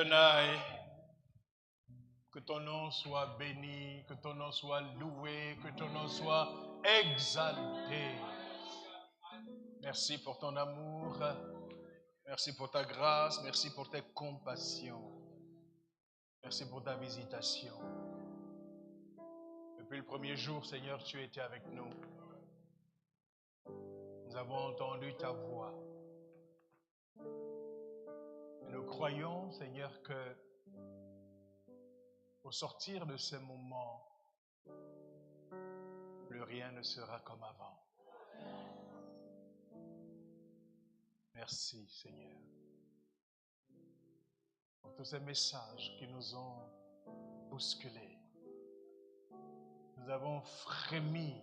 Adonai, que ton nom soit béni, que ton nom soit loué, que ton nom soit exalté. Merci pour ton amour, merci pour ta grâce, merci pour tes compassions, merci pour ta visitation. Depuis le premier jour, Seigneur, tu étais avec nous. Nous avons entendu ta voix. Et nous croyons, Seigneur, que au sortir de ce moment, plus rien ne sera comme avant. Merci, Seigneur, pour tous ces messages qui nous ont bousculés. Nous avons frémi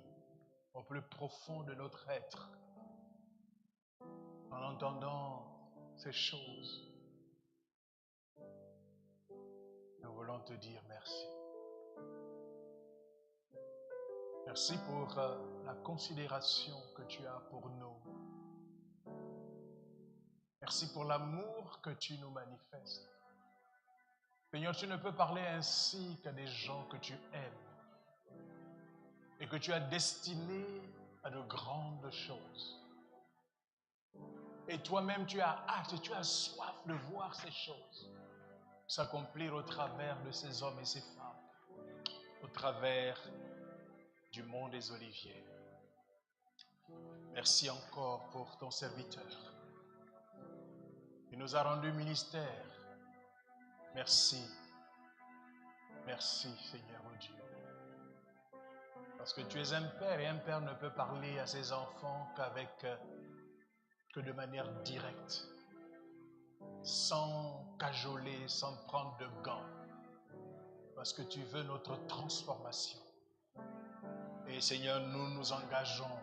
au plus profond de notre être en entendant ces choses. Nous voulons te dire merci. Merci pour la considération que tu as pour nous. Merci pour l'amour que tu nous manifestes. Seigneur, tu ne peux parler ainsi qu'à des gens que tu aimes et que tu as destinés à de grandes choses. Et toi-même, tu as hâte et tu as soif de voir ces choses s'accomplir au travers de ces hommes et ces femmes, au travers du mont des Oliviers. Merci encore pour ton serviteur. Il nous a rendu ministère. Merci. Merci, Seigneur mon Dieu. Parce que tu es un père et un père ne peut parler à ses enfants que de manière directe, sans cajoler, sans prendre de gants. Parce que tu veux notre transformation. Et Seigneur, nous nous engageons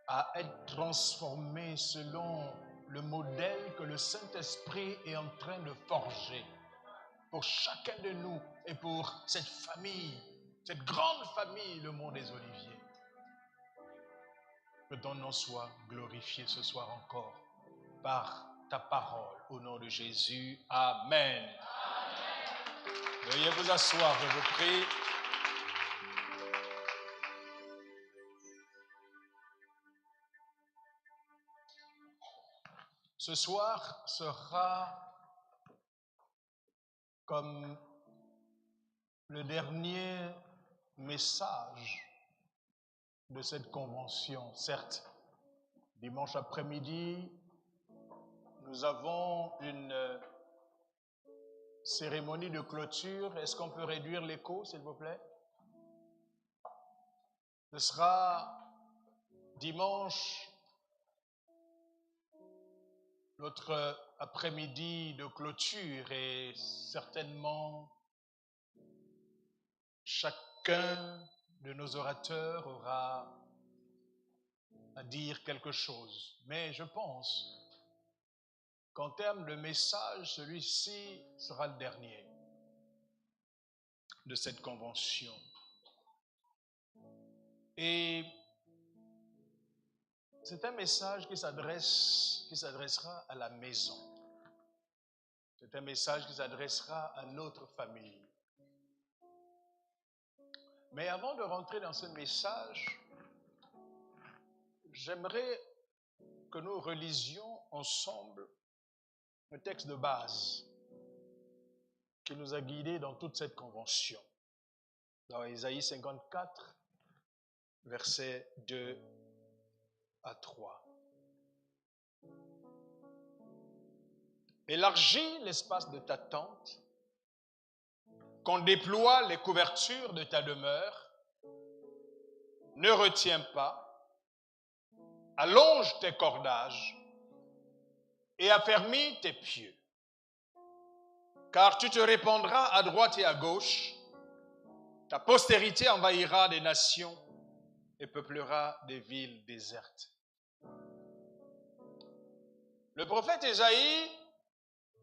à être transformés selon le modèle que le Saint-Esprit est en train de forger pour chacun de nous et pour cette famille, cette grande famille, le mont des Oliviers. Que ton nom soit glorifié ce soir encore par ta parole. Au nom de Jésus, Amen. Amen. Veuillez vous asseoir, je vous prie. Ce soir sera comme le dernier message de cette convention. Certes, dimanche après-midi, nous avons une cérémonie de clôture. Est-ce qu'on peut réduire l'écho, s'il vous plaît? Ce sera dimanche, notre après-midi de clôture, et certainement chacun de nos orateurs aura à dire quelque chose. Mais je pense qu'en termes de message, celui-ci sera le dernier de cette convention. Et c'est un message qui s'adressera à la maison. C'est un message qui s'adressera à notre famille. Mais avant de rentrer dans ce message, j'aimerais que nous relisions ensemble le texte de base qui nous a guidés dans toute cette convention. Dans Ésaïe 54, versets 2 à 3. Élargis l'espace de ta tente, qu'on déploie les couvertures de ta demeure, ne retiens pas, allonge tes cordages et affermis tes pieux, car tu te répandras à droite et à gauche, ta postérité envahira des nations et peuplera des villes désertes. Le prophète Ésaïe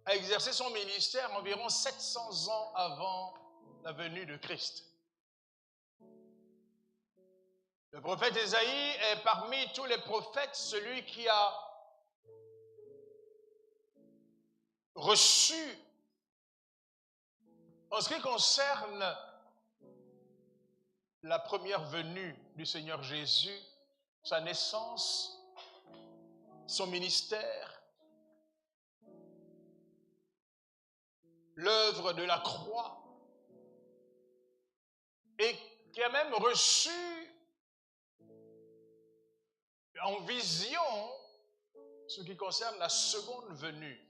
a exercé son ministère environ 700 ans avant la venue de Christ. Le prophète Ésaïe est parmi tous les prophètes celui qui a reçu En ce qui concerne la première venue du Seigneur Jésus, sa naissance, son ministère, l'œuvre de la croix, et qui a même reçu en vision ce qui concerne la seconde venue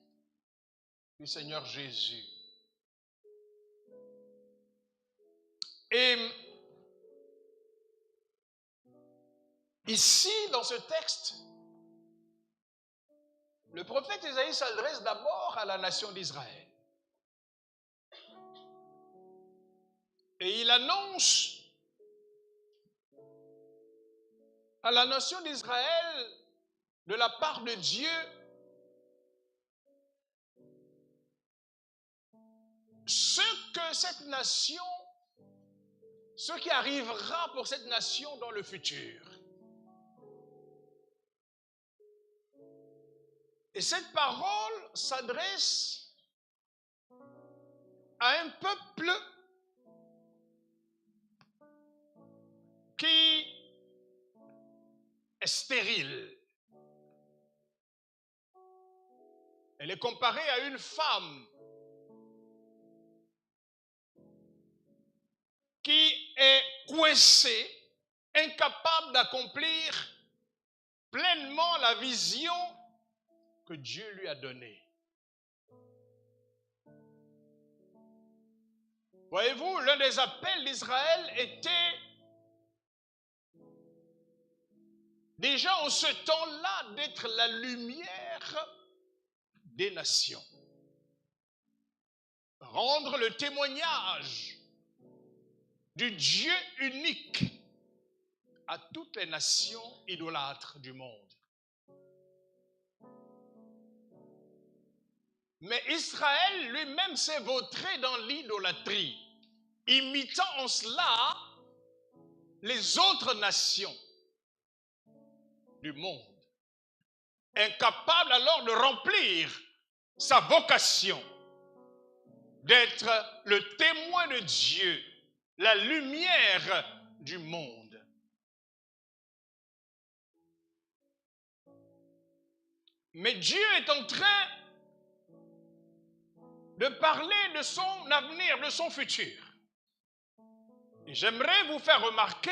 du Seigneur Jésus. Et ici, dans ce texte, le prophète Isaïe s'adresse d'abord à la nation d'Israël. Et il annonce à la nation d'Israël, de la part de Dieu, ce qui arrivera pour cette nation dans le futur. Et cette parole s'adresse à un peuple qui est stérile. Elle est comparée à une femme qui est coincée, incapable d'accomplir pleinement la vision que Dieu lui a donnée. Voyez-vous, l'un des appels d'Israël était déjà en ce temps-là d'être la lumière des nations. Rendre le témoignage du Dieu unique à toutes les nations idolâtres du monde. Mais Israël lui-même s'est vautré dans l'idolâtrie, imitant en cela les autres nations du monde, incapable alors de remplir sa vocation d'être le témoin de Dieu, la lumière du monde. Mais Dieu est en train de parler de son avenir, de son futur. Et j'aimerais vous faire remarquer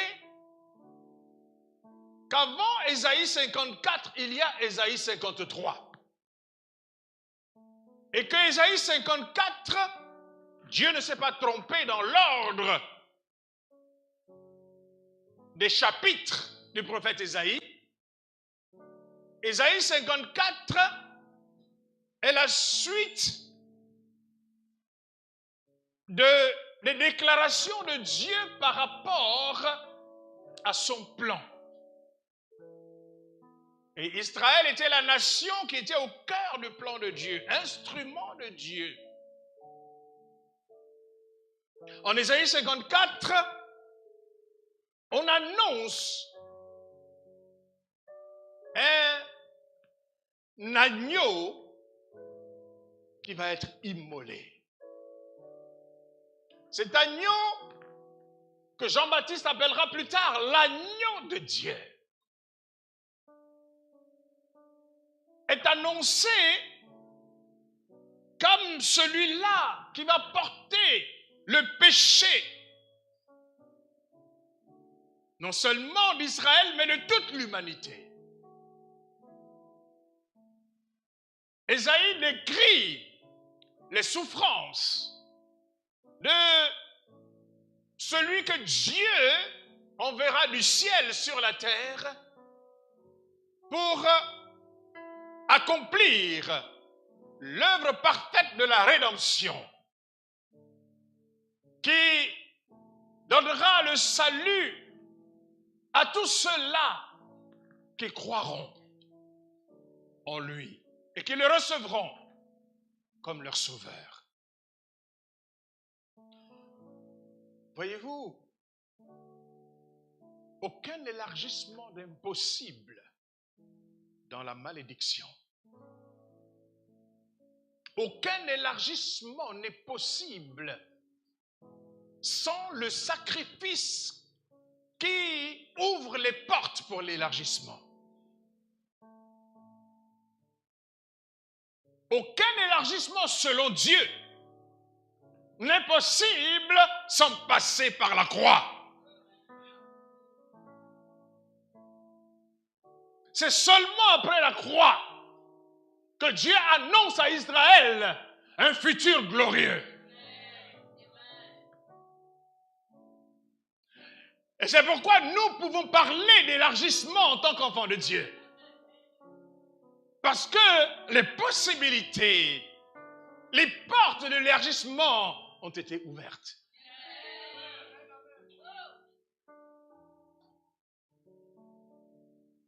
qu'avant Ésaïe 54, il y a Ésaïe 53. Et que Ésaïe 54, Dieu ne s'est pas trompé dans l'ordre des chapitres du prophète Ésaïe. Ésaïe 54 est la suite des déclarations de Dieu par rapport à son plan. Et Israël était la nation qui était au cœur du plan de Dieu, instrument de Dieu. En Ésaïe 54, on annonce un agneau qui va être immolé. Cet agneau que Jean-Baptiste appellera plus tard l'agneau de Dieu est annoncé comme celui-là qui va porter le péché non seulement d'Israël mais de toute l'humanité. Ésaïe décrit les souffrances de celui que Dieu enverra du ciel sur la terre pour accomplir l'œuvre parfaite de la rédemption qui donnera le salut à tous ceux-là qui croiront en lui et qui le recevront comme leur sauveur. Voyez-vous, aucun élargissement d'impossible dans la malédiction. Aucun élargissement n'est possible sont le sacrifice qui ouvre les portes pour l'élargissement. Aucun élargissement selon Dieu n'est possible sans passer par la croix. C'est seulement après la croix que Dieu annonce à Israël un futur glorieux. Et c'est pourquoi nous pouvons parler d'élargissement en tant qu'enfants de Dieu. Parce que les possibilités, les portes de l'élargissement ont été ouvertes.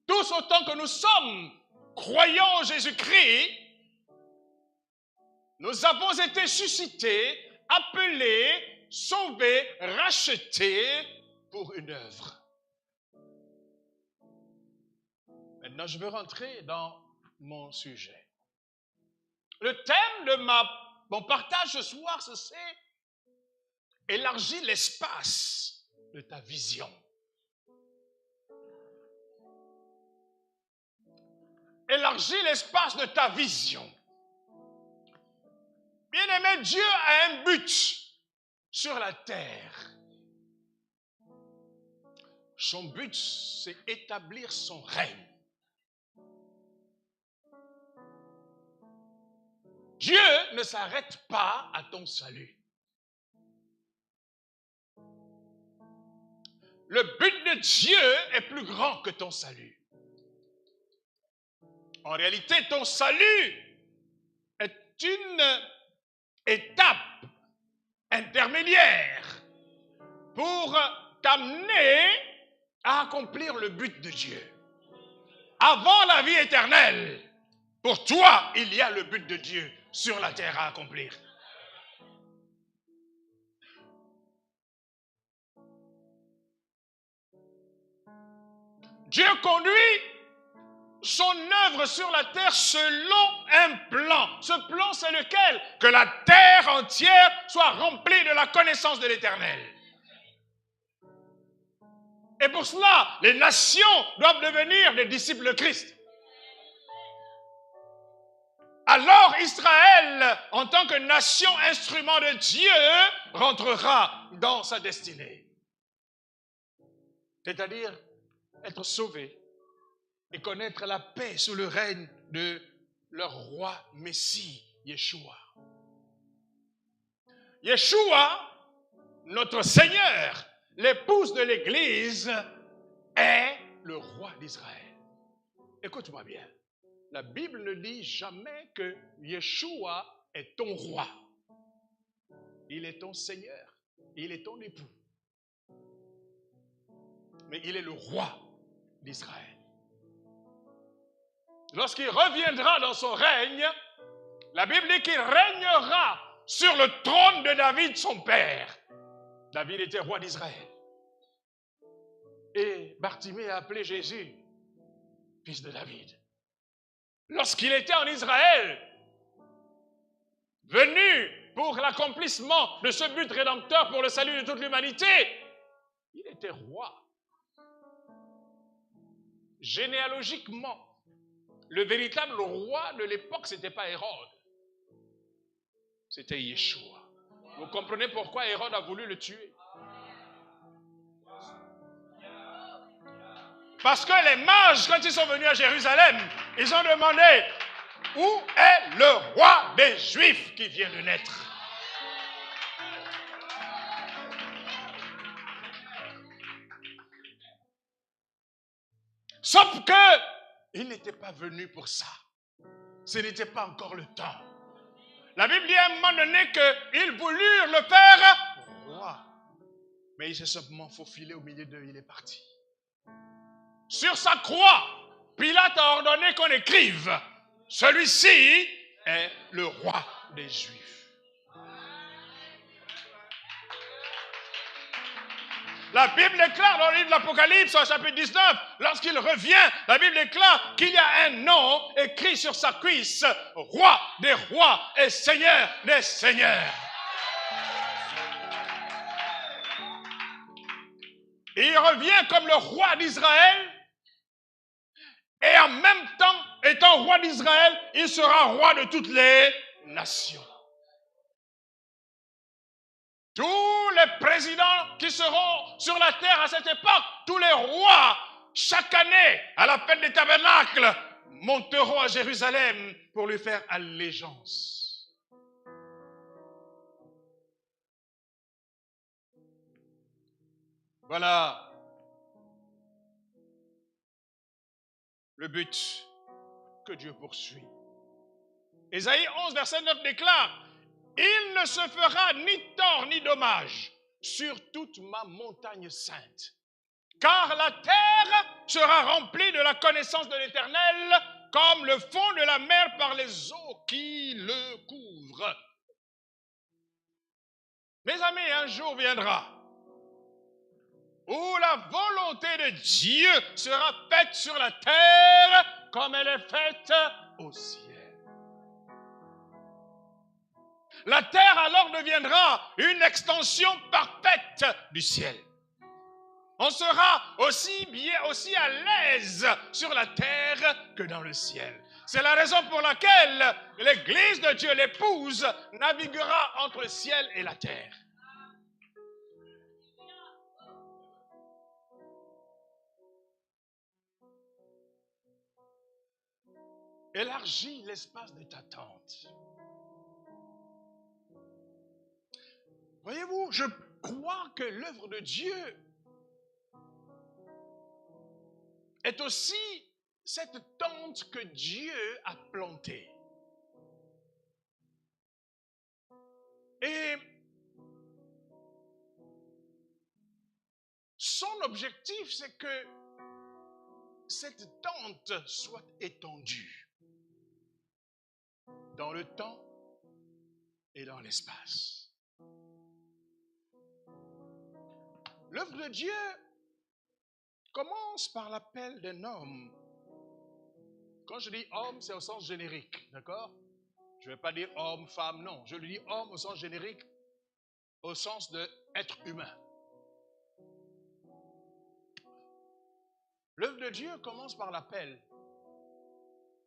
Tous autant que nous sommes croyants en Jésus-Christ, nous avons été suscités, appelés, sauvés, rachetés pour une œuvre. Maintenant, je veux rentrer dans mon sujet. Le thème de mon partage ce soir, c'est élargir l'espace de ta vision. Élargir l'espace de ta vision. Bien-aimé, Dieu a un but sur la terre. Son but, c'est établir son règne. Dieu ne s'arrête pas à ton salut. Le but de Dieu est plus grand que ton salut. En réalité, ton salut est une étape intermédiaire pour t'amener à accomplir le but de Dieu. Avant la vie éternelle, pour toi, il y a le but de Dieu sur la terre à accomplir. Dieu conduit son œuvre sur la terre selon un plan. Ce plan, c'est lequel? Que la terre entière soit remplie de la connaissance de l'Éternel. Et pour cela, les nations doivent devenir des disciples de Christ. Alors Israël, en tant que nation instrument de Dieu, rentrera dans sa destinée. C'est-à-dire être sauvé et connaître la paix sous le règne de leur roi Messie, Yeshua. Yeshua, notre Seigneur, l'épouse de l'Église, est le roi d'Israël. Écoute-moi bien. La Bible ne dit jamais que Yeshua est ton roi. Il est ton Seigneur. Il est ton époux. Mais il est le roi d'Israël. Lorsqu'il reviendra dans son règne, la Bible dit qu'il régnera sur le trône de David, son père. David était roi d'Israël. Et Bartimée a appelé Jésus, fils de David. Lorsqu'il était en Israël, venu pour l'accomplissement de ce but rédempteur pour le salut de toute l'humanité, il était roi. Généalogiquement, le véritable roi de l'époque, ce n'était pas Hérode. C'était Yeshua. Vous comprenez pourquoi Hérode a voulu le tuer? Parce que les mages, quand ils sont venus à Jérusalem, ils ont demandé « Où est le roi des Juifs qui vient de naître ?» Sauf que il n'était pas venu pour ça. Ce n'était pas encore le temps. La Bible dit à un moment donné qu'ils voulurent le faire roi. Mais il s'est simplement faufilé au milieu d'eux, il est parti. Sur sa croix, Pilate a ordonné qu'on écrive « Celui-ci est le roi des Juifs ». La Bible déclare dans le livre de l'Apocalypse, au chapitre 19, lorsqu'il revient, la Bible déclare qu'il y a un nom écrit sur sa cuisse, roi des rois et seigneur des seigneurs. Et il revient comme le roi d'Israël. Et en même temps, étant roi d'Israël, il sera roi de toutes les nations. Tous les présidents qui seront sur la terre à cette époque, tous les rois, chaque année, à la fête des tabernacles, monteront à Jérusalem pour lui faire allégeance. Voilà le but que Dieu poursuit. Ésaïe 11, verset 9 déclare: il ne se fera ni tort ni dommage sur toute ma montagne sainte, car la terre sera remplie de la connaissance de l'Éternel, comme le fond de la mer par les eaux qui le couvrent. Mes amis, un jour viendra où la volonté de Dieu sera faite sur la terre comme elle est faite au ciel. La terre alors deviendra une extension parfaite du ciel. On sera aussi à l'aise sur la terre que dans le ciel. C'est la raison pour laquelle l'Église de Dieu, l'épouse, naviguera entre le ciel et la terre. Élargis l'espace de ta tente. Voyez-vous, je crois que l'œuvre de Dieu est aussi cette tente que Dieu a plantée. Et son objectif, c'est que cette tente soit étendue dans le temps et dans l'espace. L'œuvre de Dieu commence par l'appel d'un homme. Quand je dis homme, c'est au sens générique, d'accord? Je ne vais pas dire homme, femme, non. Je le dis homme au sens générique, au sens d'être humain. L'œuvre de Dieu commence par l'appel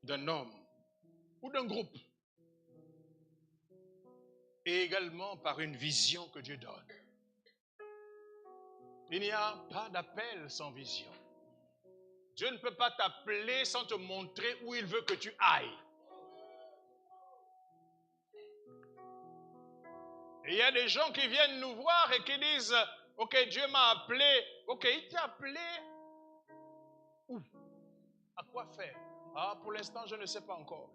d'un homme ou d'un groupe. Et également par une vision que Dieu donne. Il n'y a pas d'appel sans vision. Dieu ne peut pas t'appeler sans te montrer où il veut que tu ailles. Et il y a des gens qui viennent nous voir et qui disent, ok, Dieu m'a appelé. Ok, il t'a appelé où? À quoi faire? Ah, pour l'instant, je ne sais pas encore.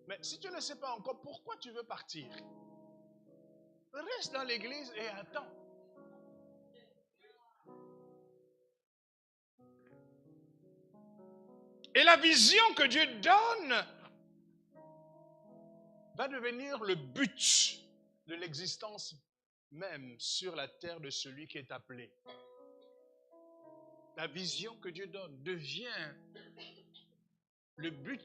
Mais si tu ne sais pas encore, pourquoi tu veux partir? Reste dans l'église et attends. Et la vision que Dieu donne va devenir le but de l'existence même sur la terre de celui qui est appelé. La vision que Dieu donne devient le but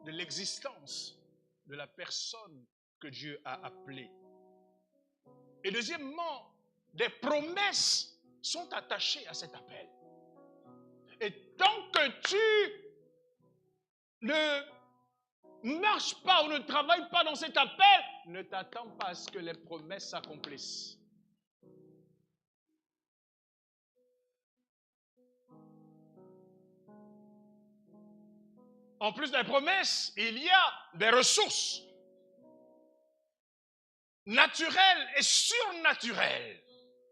de l'existence de la personne que Dieu a appelée. Et deuxièmement, des promesses sont attachées à cet appel. Et tant que tu ne marches pas ou ne travailles pas dans cet appel, ne t'attends pas à ce que les promesses s'accomplissent. En plus des promesses, il y a des ressources naturelles et surnaturelles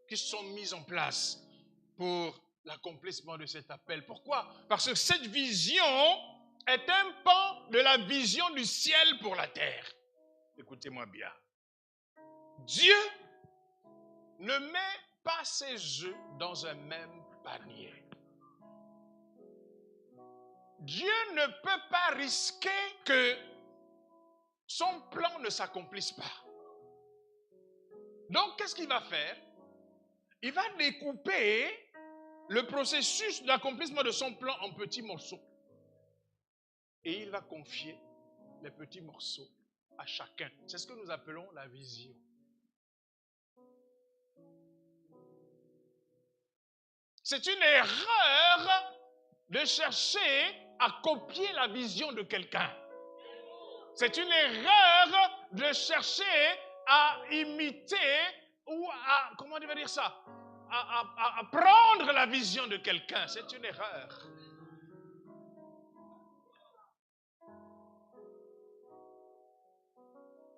qui sont mises en place pour l'accomplissement de cet appel. Pourquoi? Parce que cette vision est un pan de la vision du ciel pour la terre. Écoutez-moi bien. Dieu ne met pas ses œufs dans un même panier. Dieu ne peut pas risquer que son plan ne s'accomplisse pas. Donc, qu'est-ce qu'il va faire? Il va découper le processus d'accomplissement de son plan en petits morceaux. Et il va confier les petits morceaux à chacun. C'est ce que nous appelons la vision. C'est une erreur de chercher à copier la vision de quelqu'un. C'est une erreur de chercher à imiter ou à, comment on va dire ça, à prendre la vision de quelqu'un. C'est une erreur.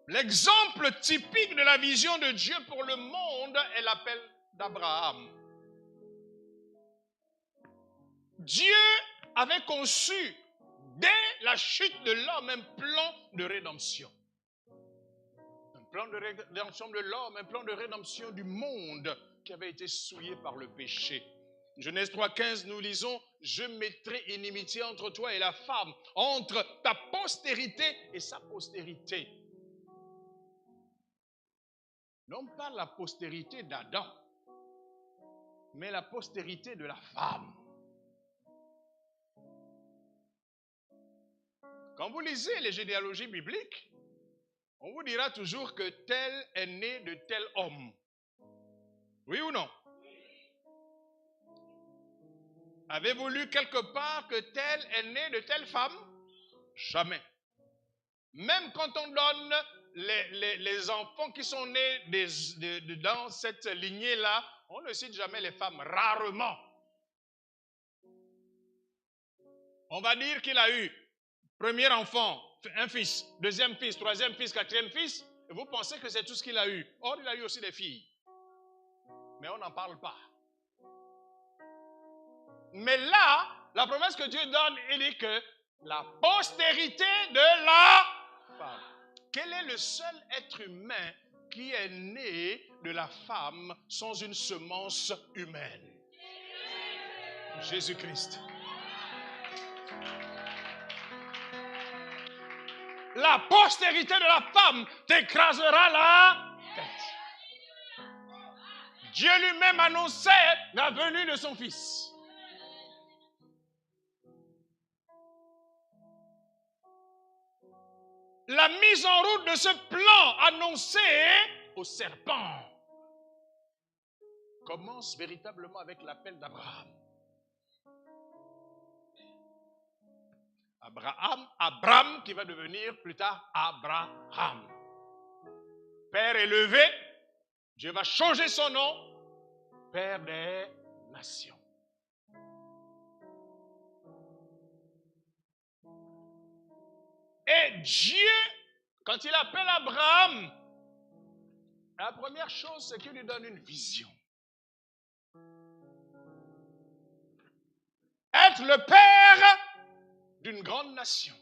L'exemple typique de la vision de Dieu pour le monde est l'appel d'Abraham. Dieu avait conçu dès la chute de l'homme un plan de rédemption. Un plan de rédemption de l'homme, un plan de rédemption du monde qui avait été souillé par le péché. Genèse 3,15, nous lisons « Je mettrai inimitié entre toi et la femme, entre ta postérité et sa postérité. » Non pas la postérité d'Adam, mais la postérité de la femme. Quand vous lisez les généalogies bibliques, on vous dira toujours que tel est né de tel homme. Oui ou non? Avez-vous lu quelque part que tel est né de telle femme? Jamais. Même quand on donne les enfants qui sont nés dans cette lignée-là, on ne cite jamais les femmes, rarement. On va dire qu'il a eu premier enfant, un fils, deuxième fils, troisième fils, quatrième fils, et vous pensez que c'est tout ce qu'il a eu. Or, il a eu aussi des filles. Mais on n'en parle pas. Mais là, la promesse que Dieu donne, il dit que la postérité de la femme. Quel est le seul être humain qui est né de la femme sans une semence humaine? Jésus-Christ. La postérité de la femme t'écrasera la tête. Dieu lui-même annonçait la venue de son fils. La mise en route de ce plan annoncé au serpent commence véritablement avec l'appel d'Abraham. Abraham qui va devenir plus tard Abraham. Père élevé, Dieu va changer son nom, Père des nations. Et Dieu, quand il appelle Abraham, la première chose, c'est qu'il lui donne une vision. Être le père d'une grande nation.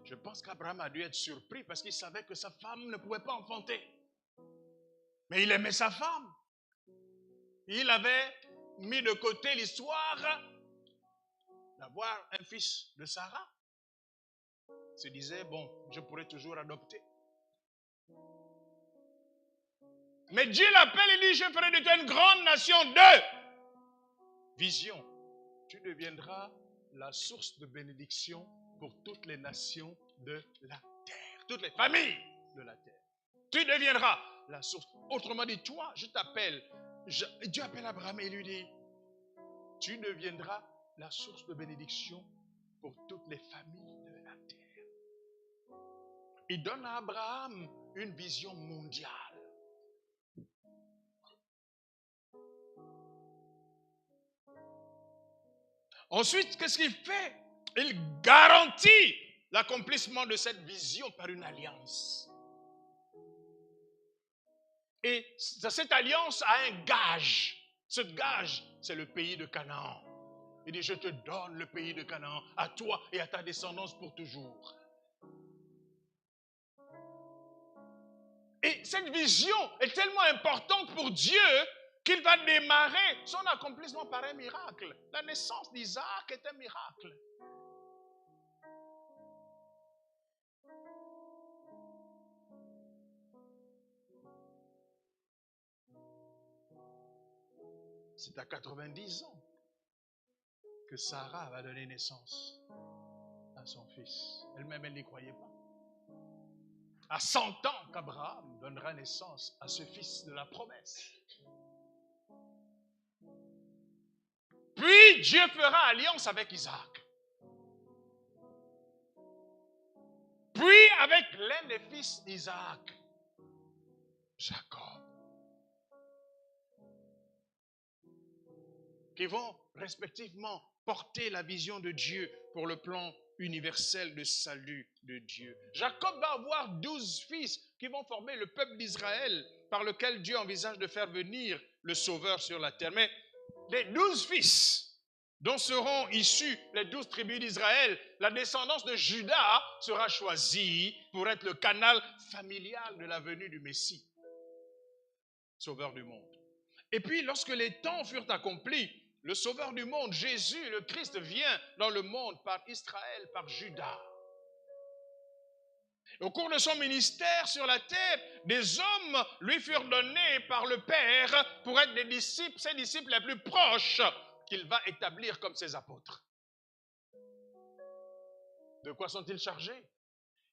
Je pense qu'Abraham a dû être surpris parce qu'il savait que sa femme ne pouvait pas enfanter. Mais il aimait sa femme. Il avait mis de côté l'histoire d'avoir un fils de Sarah. Il se disait, bon, je pourrais toujours adopter. Mais Dieu l'appelle et dit, je ferai de toi une grande nation de vision. Tu deviendras la source de bénédiction pour toutes les nations de la terre, toutes les familles de la terre. Tu deviendras la source. Autrement dit, toi, je t'appelle. Dieu appelle Abraham et lui dit, tu deviendras la source de bénédiction pour toutes les familles de la terre. Il donne à Abraham une vision mondiale. Ensuite, qu'est-ce qu'il fait? Il garantit l'accomplissement de cette vision par une alliance. Et cette alliance a un gage. Ce gage, c'est le pays de Canaan. Il dit, je te donne le pays de Canaan à toi et à ta descendance pour toujours. Et cette vision est tellement importante pour Dieu qu'il va démarrer son accomplissement par un miracle. La naissance d'Isaac est un miracle. C'est à 90 ans que Sarah va donner naissance à son fils. Elle-même, elle n'y croyait pas. À 100 ans qu'Abraham donnera naissance à ce fils de la promesse. Puis Dieu fera alliance avec Isaac. Puis avec l'un des fils d'Isaac, Jacob, qui vont respectivement porter la vision de Dieu pour le plan universel de salut de Dieu. Jacob va avoir 12 fils qui vont former le peuple d'Israël par lequel Dieu envisage de faire venir le Sauveur sur la terre. Mais les 12 fils dont seront issus les 12 tribus d'Israël, la descendance de Juda sera choisie pour être le canal familial de la venue du Messie, Sauveur du monde. Et puis, lorsque les temps furent accomplis, le Sauveur du monde, Jésus, le Christ, vient dans le monde par Israël, par Juda. Au cours de son ministère sur la terre, des hommes lui furent donnés par le Père pour être des disciples, ses disciples les plus proches, qu'il va établir comme ses apôtres. De quoi sont-ils chargés?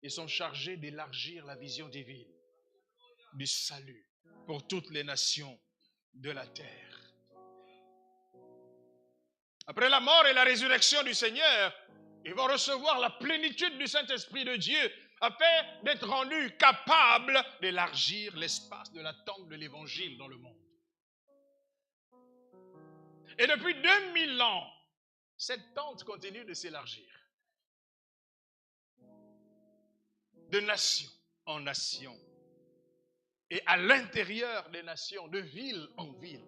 Ils sont chargés d'élargir la vision divine du salut pour toutes les nations de la terre. Après la mort et la résurrection du Seigneur, ils vont recevoir la plénitude du Saint-Esprit de Dieu afin d'être rendus capables d'élargir l'espace de la tente de l'Évangile dans le monde. Et depuis 2000 ans, cette tente continue de s'élargir. De nation en nation. Et à l'intérieur des nations, de ville en ville.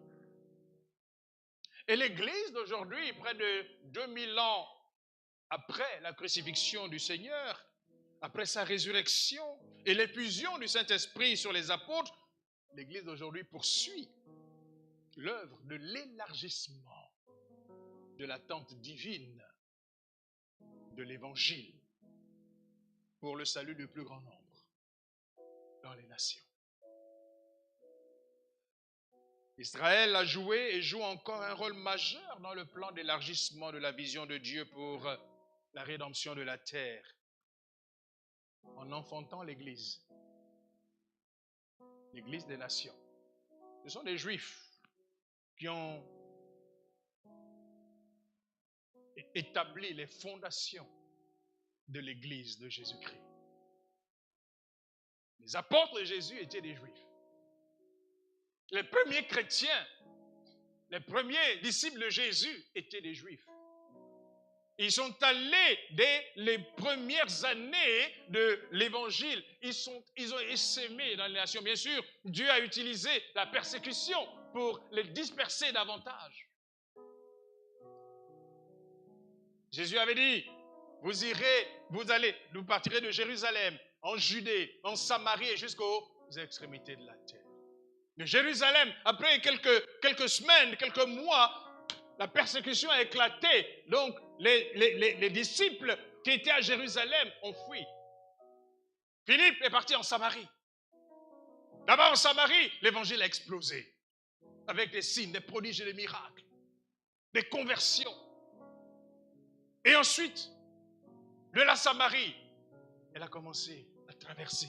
Et l'Église d'aujourd'hui, près de 2000 ans après la crucifixion du Seigneur, après sa résurrection et l'effusion du Saint-Esprit sur les apôtres, l'Église d'aujourd'hui poursuit l'œuvre de l'élargissement de la tente divine de l'Évangile pour le salut du plus grand nombre dans les nations. Israël a joué et joue encore un rôle majeur dans le plan d'élargissement de la vision de Dieu pour la rédemption de la terre, en enfantant l'Église, l'Église des nations. Ce sont des Juifs qui ont établi les fondations de l'Église de Jésus-Christ. Les apôtres de Jésus étaient des Juifs. Les premiers chrétiens, les premiers disciples de Jésus étaient des Juifs. Ils sont allés dès les premières années de l'Évangile. Ils ont essaimé dans les nations. Bien sûr, Dieu a utilisé la persécution pour les disperser davantage. Jésus avait dit, vous partirez de Jérusalem, en Judée, en Samarie et jusqu'aux extrémités de la terre. De Jérusalem, après quelques semaines, quelques mois, la persécution a éclaté. Donc, les disciples qui étaient à Jérusalem ont fui. Philippe est parti en Samarie. Là-bas en Samarie, l'évangile a explosé. Avec des signes, des prodiges et des miracles. Des conversions. Et ensuite, de la Samarie, elle a commencé à traverser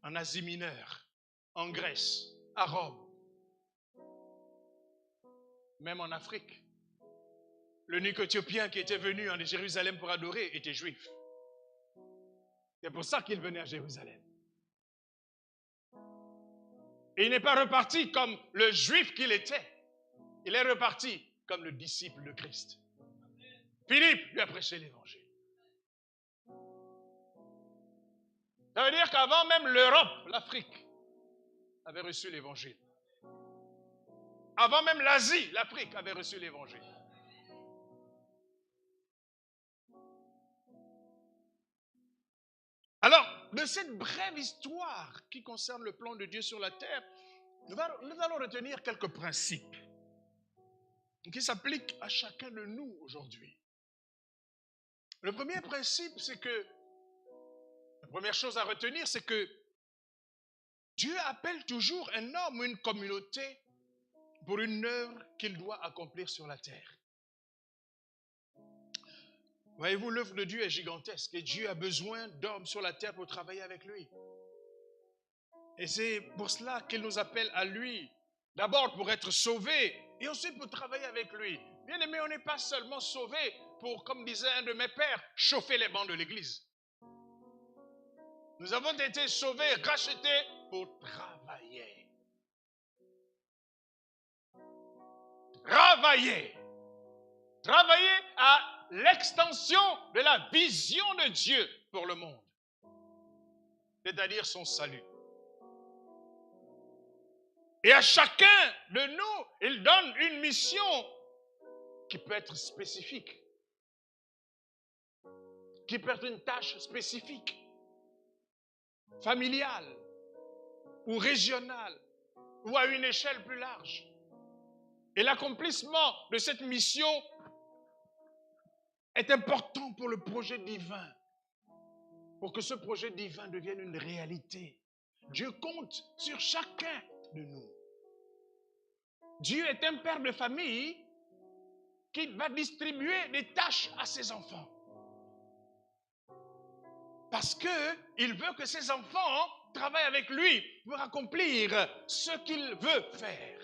en Asie mineure, en Grèce, à Rome, même en Afrique. L'eunuque éthiopien qui était venu en Jérusalem pour adorer était juif. C'est pour ça qu'il venait à Jérusalem. Et il n'est pas reparti comme le juif qu'il était. Il est reparti comme le disciple de Christ. Philippe lui a prêché l'évangile. Ça veut dire qu'avant même l'Europe, l'Afrique avait reçu l'évangile. Avant même l'Asie, l'Afrique avait reçu l'évangile. Alors, de cette brève histoire qui concerne le plan de Dieu sur la terre, nous allons retenir quelques principes qui s'appliquent à chacun de nous aujourd'hui. Le premier principe, c'est que, la première chose à retenir, c'est que Dieu appelle toujours un homme ou une communauté pour une œuvre qu'il doit accomplir sur la terre. Voyez-vous, l'œuvre de Dieu est gigantesque et Dieu a besoin d'hommes sur la terre pour travailler avec lui. Et c'est pour cela qu'il nous appelle à lui, d'abord pour être sauvés et ensuite pour travailler avec lui. Bien aimé, on n'est pas seulement sauvé pour, comme disait un de mes pères, chauffer les bancs de l'église. Nous avons été sauvés, rachetés pour travailler. Travailler. Travailler à l'extension de la vision de Dieu pour le monde. C'est-à-dire son salut. Et à chacun de nous, il donne une mission qui peut être spécifique, qui peut être une tâche spécifique, familiale ou régionale ou à une échelle plus large. Et l'accomplissement de cette mission est important pour le projet divin, pour que ce projet divin devienne une réalité. Dieu compte sur chacun de nous. Dieu est un père de famille qui va distribuer des tâches à ses enfants. Parce qu'il veut que ses enfants travaillent avec lui pour accomplir ce qu'il veut faire.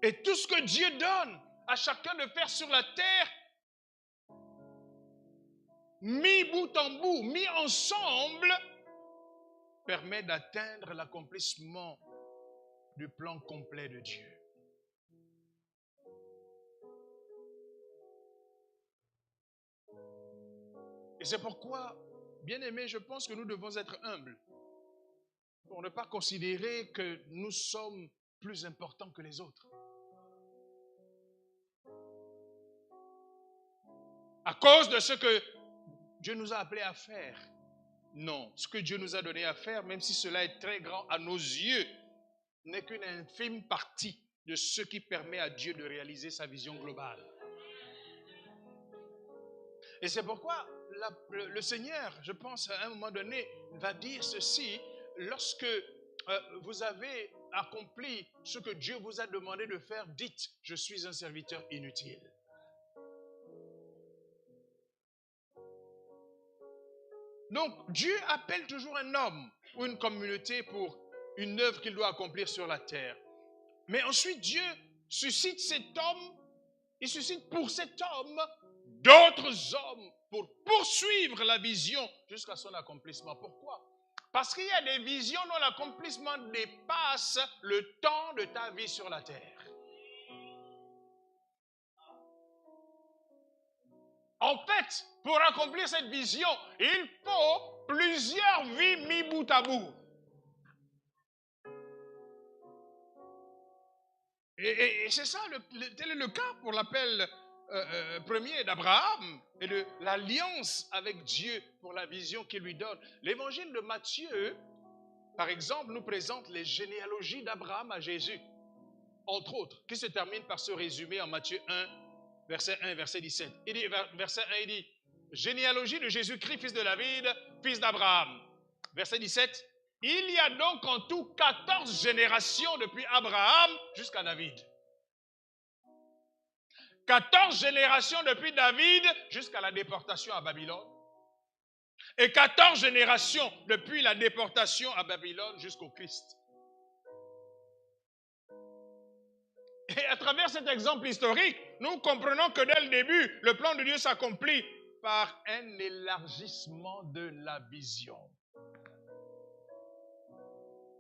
Et tout ce que Dieu donne à chacun de faire sur la terre, mis bout en bout, mis ensemble, permet d'atteindre l'accomplissement du plan complet de Dieu. Et c'est pourquoi, bien aimés, je pense que nous devons être humbles pour ne pas considérer que nous sommes plus importants que les autres. À cause de ce que Dieu nous a appelés à faire. Non, ce que Dieu nous a donné à faire, même si cela est très grand à nos yeux, n'est qu'une infime partie de ce qui permet à Dieu de réaliser sa vision globale. Et c'est pourquoi le Seigneur, je pense, à un moment donné, va dire ceci: lorsque vous avez accompli ce que Dieu vous a demandé de faire, dites, je suis un serviteur inutile. Donc, Dieu appelle toujours un homme ou une communauté pour une œuvre qu'il doit accomplir sur la terre. Mais ensuite, Dieu suscite cet homme, il suscite pour cet homme d'autres hommes pour poursuivre la vision jusqu'à son accomplissement. Pourquoi? Parce qu'il y a des visions dont l'accomplissement dépasse le temps de ta vie sur la terre. En fait, pour accomplir cette vision, il faut plusieurs vies mis bout à bout. Et c'est ça, tel est le cas pour l'appel premier d'Abraham et de l'alliance avec Dieu pour la vision qu'il lui donne. L'évangile de Matthieu, par exemple, nous présente les généalogies d'Abraham à Jésus, entre autres, qui se terminent par ce résumé en Matthieu 1, verset 1, verset 17. Il dit, verset 1, il dit, généalogie de Jésus-Christ, fils de David, fils d'Abraham. Verset 17, il y a donc en tout 14 générations depuis Abraham jusqu'à David. 14 générations depuis David jusqu'à la déportation à Babylone. Et 14 générations depuis la déportation à Babylone jusqu'au Christ. Et à travers cet exemple historique, nous comprenons que dès le début, le plan de Dieu s'accomplit par un élargissement de la vision.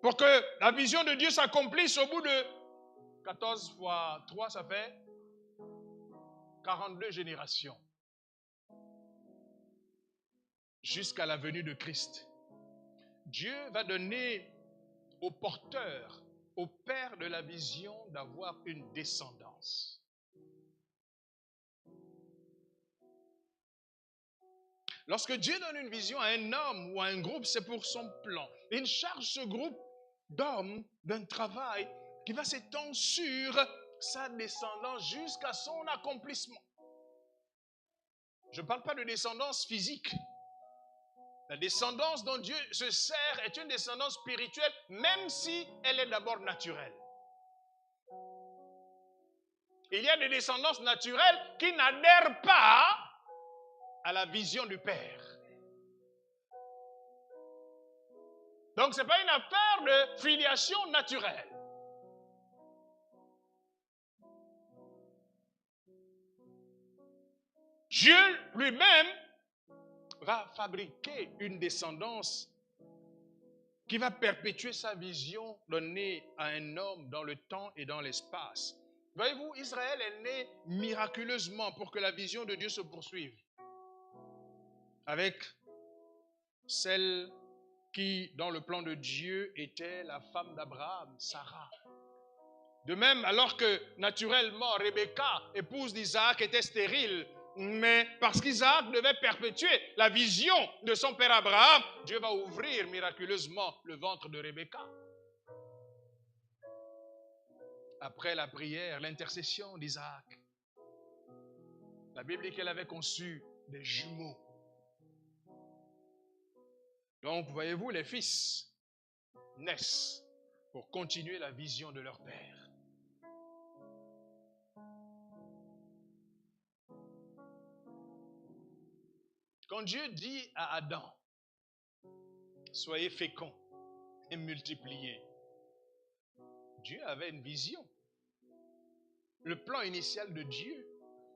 Pour que la vision de Dieu s'accomplisse au bout de 14 fois 3, ça fait 42 générations. Jusqu'à la venue de Christ. Dieu va donner aux porteurs, au père de la vision, d'avoir une descendance. Lorsque Dieu donne une vision à un homme ou à un groupe, c'est pour son plan. Il charge ce groupe d'hommes d'un travail qui va s'étendre sur sa descendance jusqu'à son accomplissement. Je ne parle pas de descendance physique. La descendance dont Dieu se sert est une descendance spirituelle, même si elle est d'abord naturelle. Il y a des descendances naturelles qui n'adhèrent pas à la vision du Père. Donc, ce n'est pas une affaire de filiation naturelle. Dieu lui-même va fabriquer une descendance qui va perpétuer sa vision donnée à un homme dans le temps et dans l'espace. Voyez-vous, Israël est né miraculeusement pour que la vision de Dieu se poursuive. Avec celle qui, dans le plan de Dieu, était la femme d'Abraham, Sarah. De même, alors que naturellement, Rebecca, épouse d'Isaac, était stérile, mais parce qu'Isaac devait perpétuer la vision de son père Abraham, Dieu va ouvrir miraculeusement le ventre de Rebecca. Après la prière, l'intercession d'Isaac, la Bible dit qu'elle avait conçu des jumeaux. Donc, voyez-vous, les fils naissent pour continuer la vision de leur père. Quand Dieu dit à Adam, soyez féconds et multipliez, Dieu avait une vision. Le plan initial de Dieu,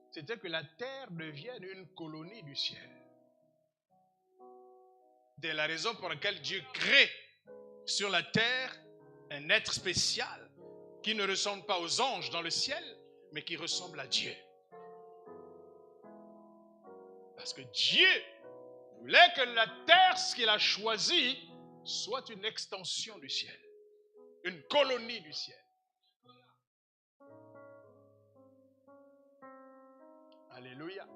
c'était que la terre devienne une colonie du ciel. C'est la raison pour laquelle Dieu crée sur la terre un être spécial qui ne ressemble pas aux anges dans le ciel, mais qui ressemble à Dieu. Parce que Dieu voulait que la terre, ce qu'il a choisi, soit une extension du ciel, une colonie du ciel. Alléluia.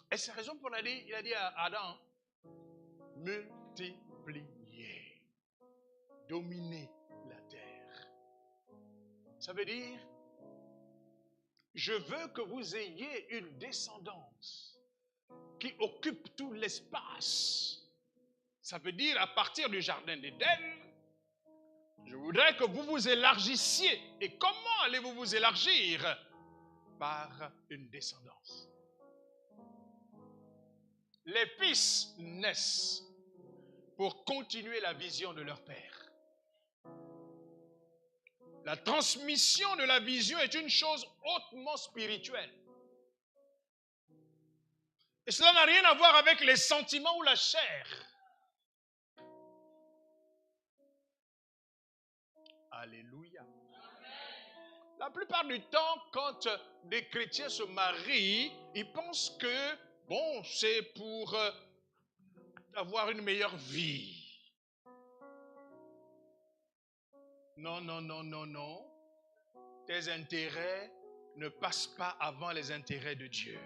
Et c'est la raison pour laquelle il a dit à Adam, multipliez, dominez la terre. Ça veut dire, je veux que vous ayez une descendance qui occupe tout l'espace. Ça veut dire, à partir du jardin d'Éden, je voudrais que vous vous élargissiez. Et comment allez-vous vous élargir? Par une descendance. Les fils naissent pour continuer la vision de leur père. La transmission de la vision est une chose hautement spirituelle. Et cela n'a rien à voir avec les sentiments ou la chair. Alléluia. La plupart du temps, quand des chrétiens se marient, ils pensent que, bon, c'est pour avoir une meilleure vie. Non, non, non, non, non. Tes intérêts ne passent pas avant les intérêts de Dieu.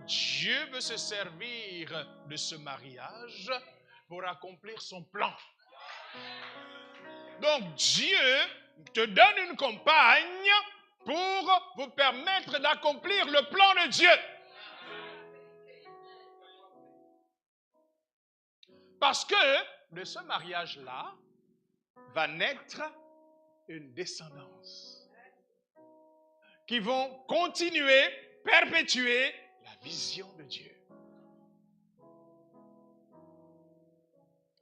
Dieu veut se servir de ce mariage pour accomplir son plan. Donc Dieu te donne une compagne pour vous permettre d'accomplir le plan de Dieu. Parce que de ce mariage-là va naître une descendance qui vont continuer, perpétuer la vision de Dieu.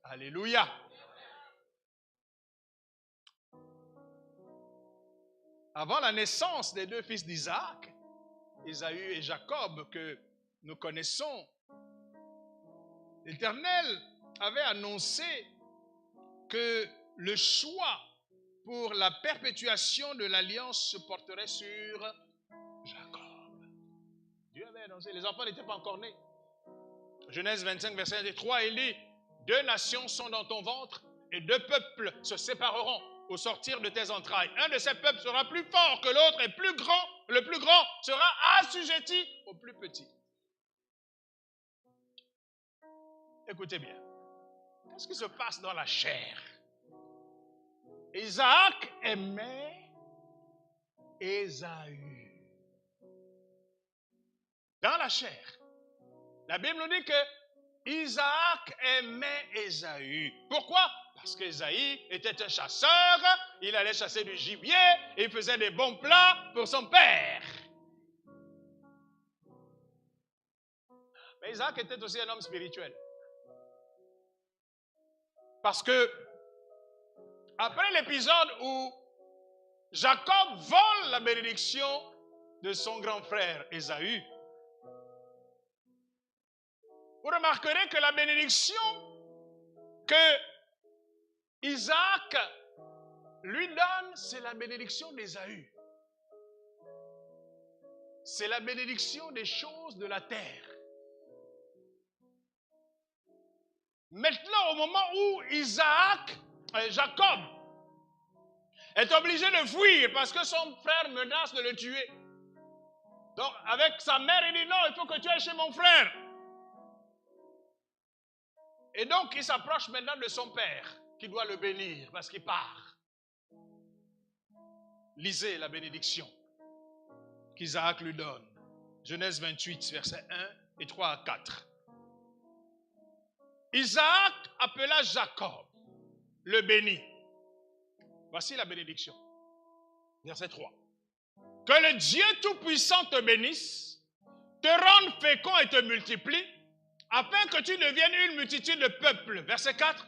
Alléluia. Avant la naissance des deux fils d'Isaac, Ésaü et Jacob, que nous connaissons, l'Éternel avait annoncé que le choix pour la perpétuation de l'alliance se porterait sur Jacob. Dieu avait annoncé, les enfants n'étaient pas encore nés. Genèse 25, verset 1 et 3, il dit, 2 nations sont dans ton ventre et 2 peuples se sépareront au sortir de tes entrailles. Un de ces peuples sera plus fort que l'autre et plus grand. Le plus grand sera assujetti au plus petit. Écoutez bien. Qu'est-ce qui se passe dans la chair? Isaac aimait Ésaü. Dans la chair. La Bible nous dit que Isaac aimait Ésaü. Pourquoi? Parce qu'Ésaü était un chasseur, il allait chasser du gibier, et il faisait des bons plats pour son père. Mais Isaac était aussi un homme spirituel. Parce que après l'épisode où Jacob vole la bénédiction de son grand frère Ésaü, vous remarquerez que la bénédiction que Isaac lui donne, c'est la bénédiction d'Ésaü. C'est la bénédiction des choses de la terre. Maintenant, au moment où Jacob est obligé de fuir parce que son frère menace de le tuer. Donc, avec sa mère, il dit non, il faut que tu ailles chez mon frère. Et donc, il s'approche maintenant de son père qui doit le bénir parce qu'il part. Lisez la bénédiction qu'Isaac lui donne. Genèse 28, versets 1 et 3 à 4. Isaac appela Jacob, le bénit. Voici la bénédiction. Verset 3. Que le Dieu Tout-Puissant te bénisse, te rende fécond et te multiplie, afin que tu deviennes une multitude de peuples. Verset 4.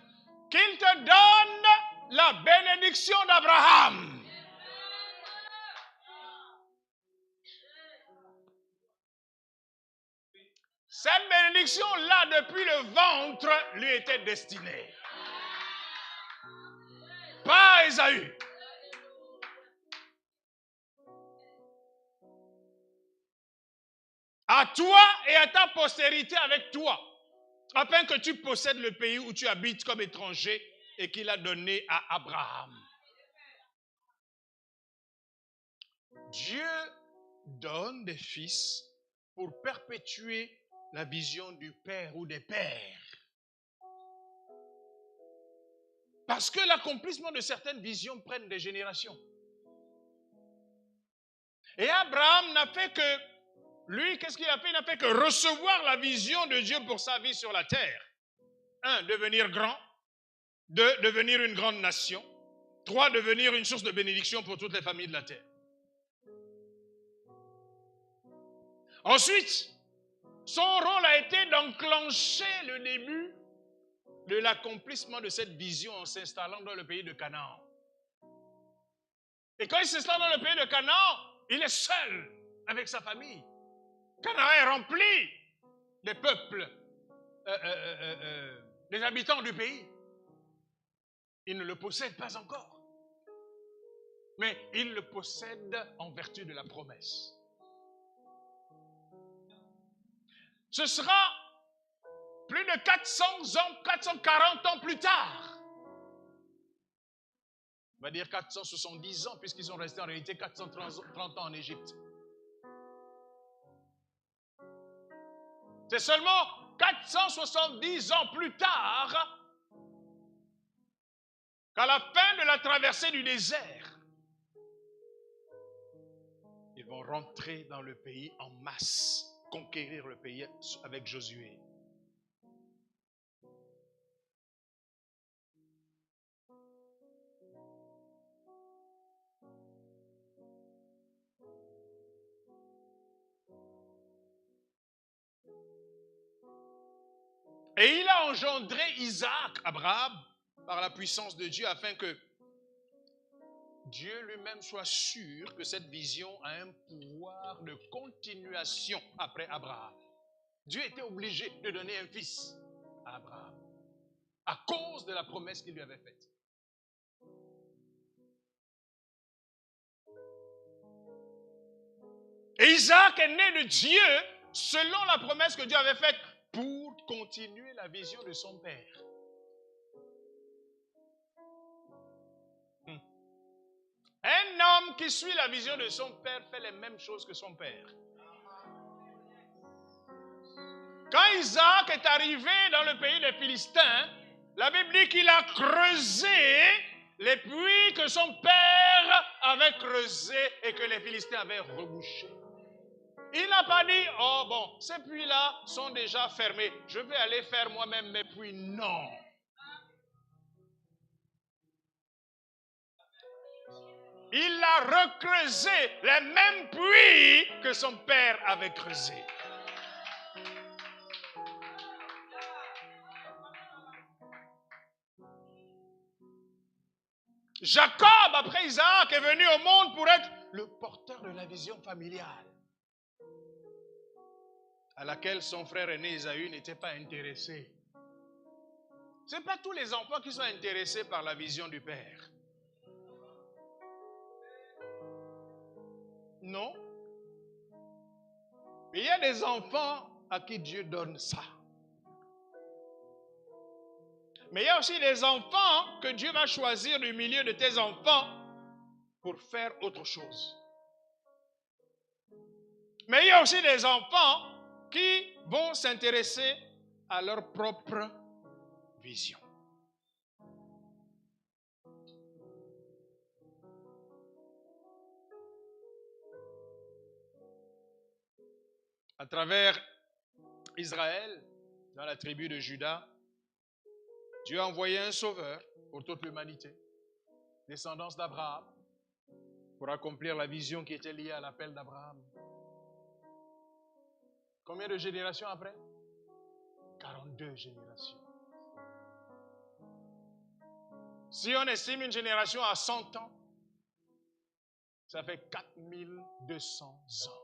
Qu'il te donne la bénédiction d'Abraham. Cette bénédiction-là, depuis le ventre, lui était destinée. Pas Ésaü. À toi et à ta postérité avec toi, afin que tu possèdes le pays où tu habites comme étranger et qu'il a donné à Abraham. Dieu donne des fils pour perpétuer la vision du père ou des pères. Parce que l'accomplissement de certaines visions prennent des générations. Et Abraham n'a fait que, lui, qu'est-ce qu'il a fait? Il n'a fait que recevoir la vision de Dieu pour sa vie sur la terre. 1, devenir grand. 2, devenir une grande nation. 3, devenir une source de bénédiction pour toutes les familles de la terre. Ensuite, son rôle a été d'enclencher le début de l'accomplissement de cette vision en s'installant dans le pays de Canaan. Et quand il s'installe dans le pays de Canaan, il est seul avec sa famille. Canaan est rempli des peuples, des habitants du pays. Il ne le possède pas encore. Mais il le possède en vertu de la promesse. Ce sera plus de 400 ans, 440 ans plus tard. On va dire 470 ans, puisqu'ils sont restés en réalité 430 ans en Égypte. C'est seulement 470 ans plus tard qu'à la fin de la traversée du désert, ils vont rentrer dans le pays en masse, conquérir le pays avec Josué. Et il a engendré Isaac, Abraham, par la puissance de Dieu, afin que Dieu lui-même soit sûr que cette vision a un pouvoir de continuation après Abraham. Dieu était obligé de donner un fils à Abraham à cause de la promesse qu'il lui avait faite. Et Isaac est né de Dieu selon la promesse que Dieu avait faite pour continuer la vision de son père. Un homme qui suit la vision de son père fait les mêmes choses que son père. Quand Isaac est arrivé dans le pays des Philistins, la Bible dit qu'il a creusé les puits que son père avait creusés et que les Philistins avaient rebouchés. Il n'a pas dit, oh bon, ces puits-là sont déjà fermés, je vais aller faire moi-même mes puits. Non. Il a recreusé les mêmes puits que son père avait creusés. Jacob, après Isaac, est venu au monde pour être le porteur de la vision familiale, à laquelle son frère aîné Ésaü n'était pas intéressé. Ce n'est pas tous les enfants qui sont intéressés par la vision du Père. Non. Mais il y a des enfants à qui Dieu donne ça. Mais il y a aussi des enfants que Dieu va choisir du milieu de tes enfants pour faire autre chose. Mais il y a aussi des enfants qui vont s'intéresser à leur propre vision. À travers Israël, dans la tribu de Juda, Dieu a envoyé un sauveur pour toute l'humanité, descendance d'Abraham, pour accomplir la vision qui était liée à l'appel d'Abraham. Combien de générations après? 42 générations. Si on estime une génération à 100 ans, ça fait 4200 ans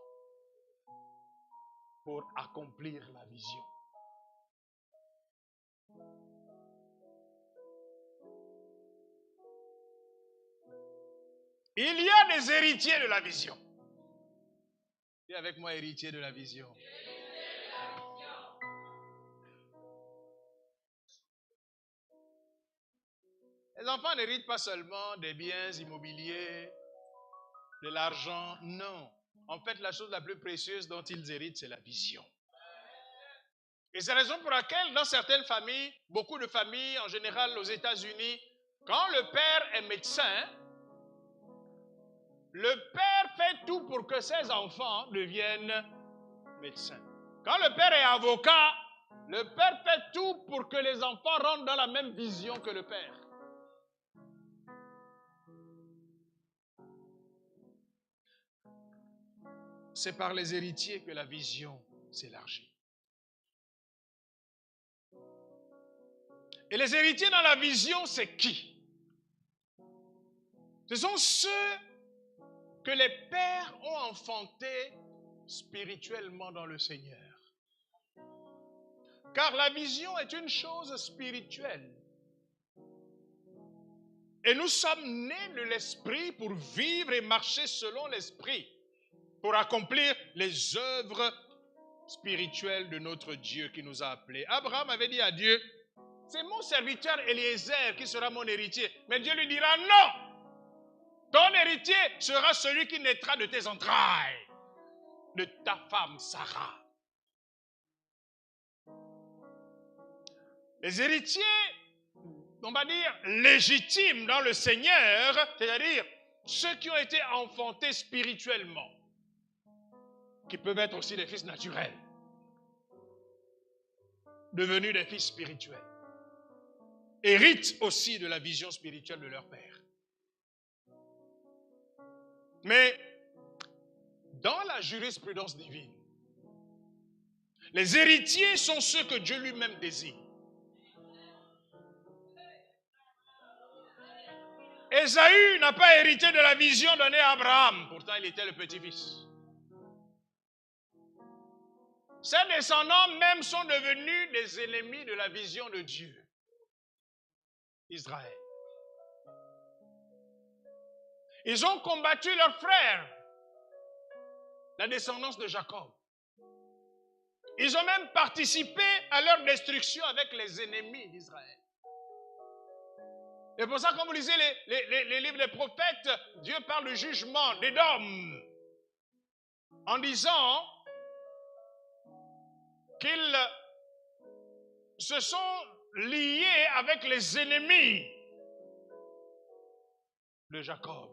pour accomplir la vision. Il y a des héritiers de la vision. Et avec moi, héritier de la vision. Les enfants n'héritent pas seulement des biens immobiliers, de l'argent, non. En fait, la chose la plus précieuse dont ils héritent, c'est la vision. Et c'est la raison pour laquelle, dans certaines familles, beaucoup de familles, en général aux États-Unis, quand le père est médecin, le père fait tout pour que ses enfants deviennent médecins. Quand le père est avocat, le père fait tout pour que les enfants rentrent dans la même vision que le père. C'est par les héritiers que la vision s'élargit. Et les héritiers dans la vision, c'est qui? Ce sont ceux que les pères ont enfantés spirituellement dans le Seigneur. Car la vision est une chose spirituelle. Et nous sommes nés de l'Esprit pour vivre et marcher selon l'Esprit, pour accomplir les œuvres spirituelles de notre Dieu qui nous a appelés. Abraham avait dit à Dieu, c'est mon serviteur Eliezer qui sera mon héritier. Mais Dieu lui dira, non, ton héritier sera celui qui naîtra de tes entrailles, de ta femme Sarah. Les héritiers, on va dire, légitimes dans le Seigneur, c'est-à-dire ceux qui ont été enfantés spirituellement, qui peuvent être aussi des fils naturels, devenus des fils spirituels, héritent aussi de la vision spirituelle de leur père. Mais dans la jurisprudence divine, les héritiers sont ceux que Dieu lui-même désigne. Ésaü n'a pas hérité de la vision donnée à Abraham, pourtant il était le petit-fils. Ses descendants même sont devenus des ennemis de la vision de Dieu. Israël. Ils ont combattu leurs frères, la descendance de Jacob. Ils ont même participé à leur destruction avec les ennemis d'Israël. Et pour ça, quand vous lisez les livres des prophètes, Dieu parle du jugement d'Édom en disant qu'ils se sont liés avec les ennemis de Jacob.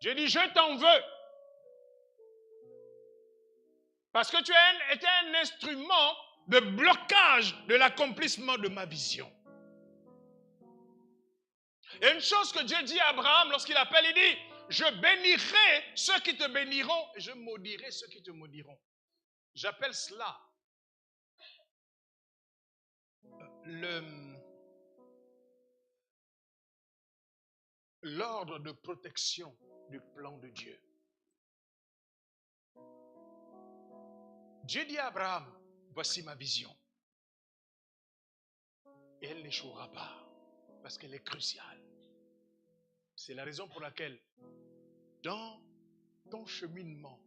Dieu dit, je t'en veux. Parce que tu as été un instrument de blocage de l'accomplissement de ma vision. Et une chose que Dieu dit à Abraham lorsqu'il appelle, il dit, je bénirai ceux qui te béniront et je maudirai ceux qui te maudiront. J'appelle cela l'ordre de protection du plan de Dieu. Dieu dit à Abraham, voici ma vision. Et elle n'échouera pas, parce qu'elle est cruciale. C'est la raison pour laquelle, dans ton cheminement,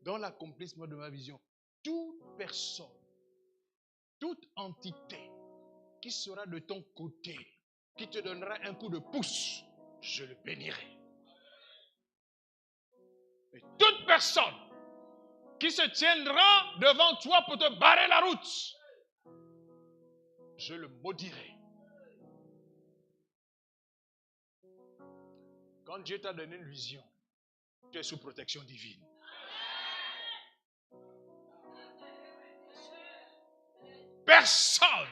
dans l'accomplissement de ma vision, toute personne, toute entité qui sera de ton côté, qui te donnera un coup de pouce, je le bénirai. Et toute personne qui se tiendra devant toi pour te barrer la route, je le maudirai. Quand Dieu t'a donné une vision, tu es sous protection divine. Personne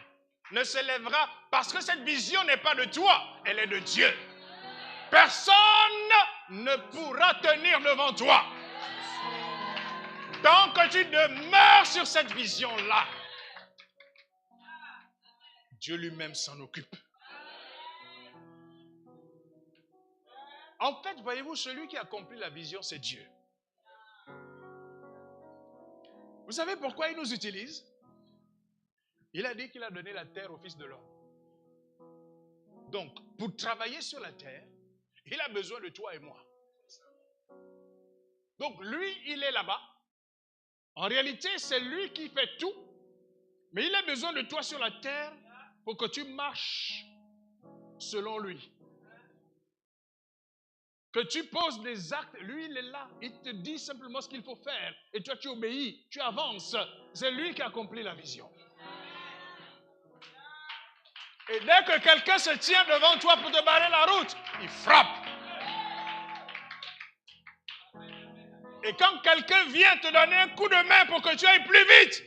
ne se lèvera parce que cette vision n'est pas de toi, elle est de Dieu. Personne ne pourra tenir devant toi. Tant que tu demeures sur cette vision-là, Dieu lui-même s'en occupe. En fait, voyez-vous, celui qui accomplit la vision, c'est Dieu. Vous savez pourquoi il nous utilise? Il a dit qu'il a donné la terre au Fils de l'homme. Donc, pour travailler sur la terre, il a besoin de toi et moi. Donc, lui, il est là-bas. En réalité, c'est lui qui fait tout. Mais il a besoin de toi sur la terre pour que tu marches selon lui. Que tu poses des actes, lui il est là, il te dit simplement ce qu'il faut faire. Et toi tu obéis, tu avances. C'est lui qui accomplit la vision. Et dès que quelqu'un se tient devant toi pour te barrer la route, il frappe. Et quand quelqu'un vient te donner un coup de main pour que tu ailles plus vite,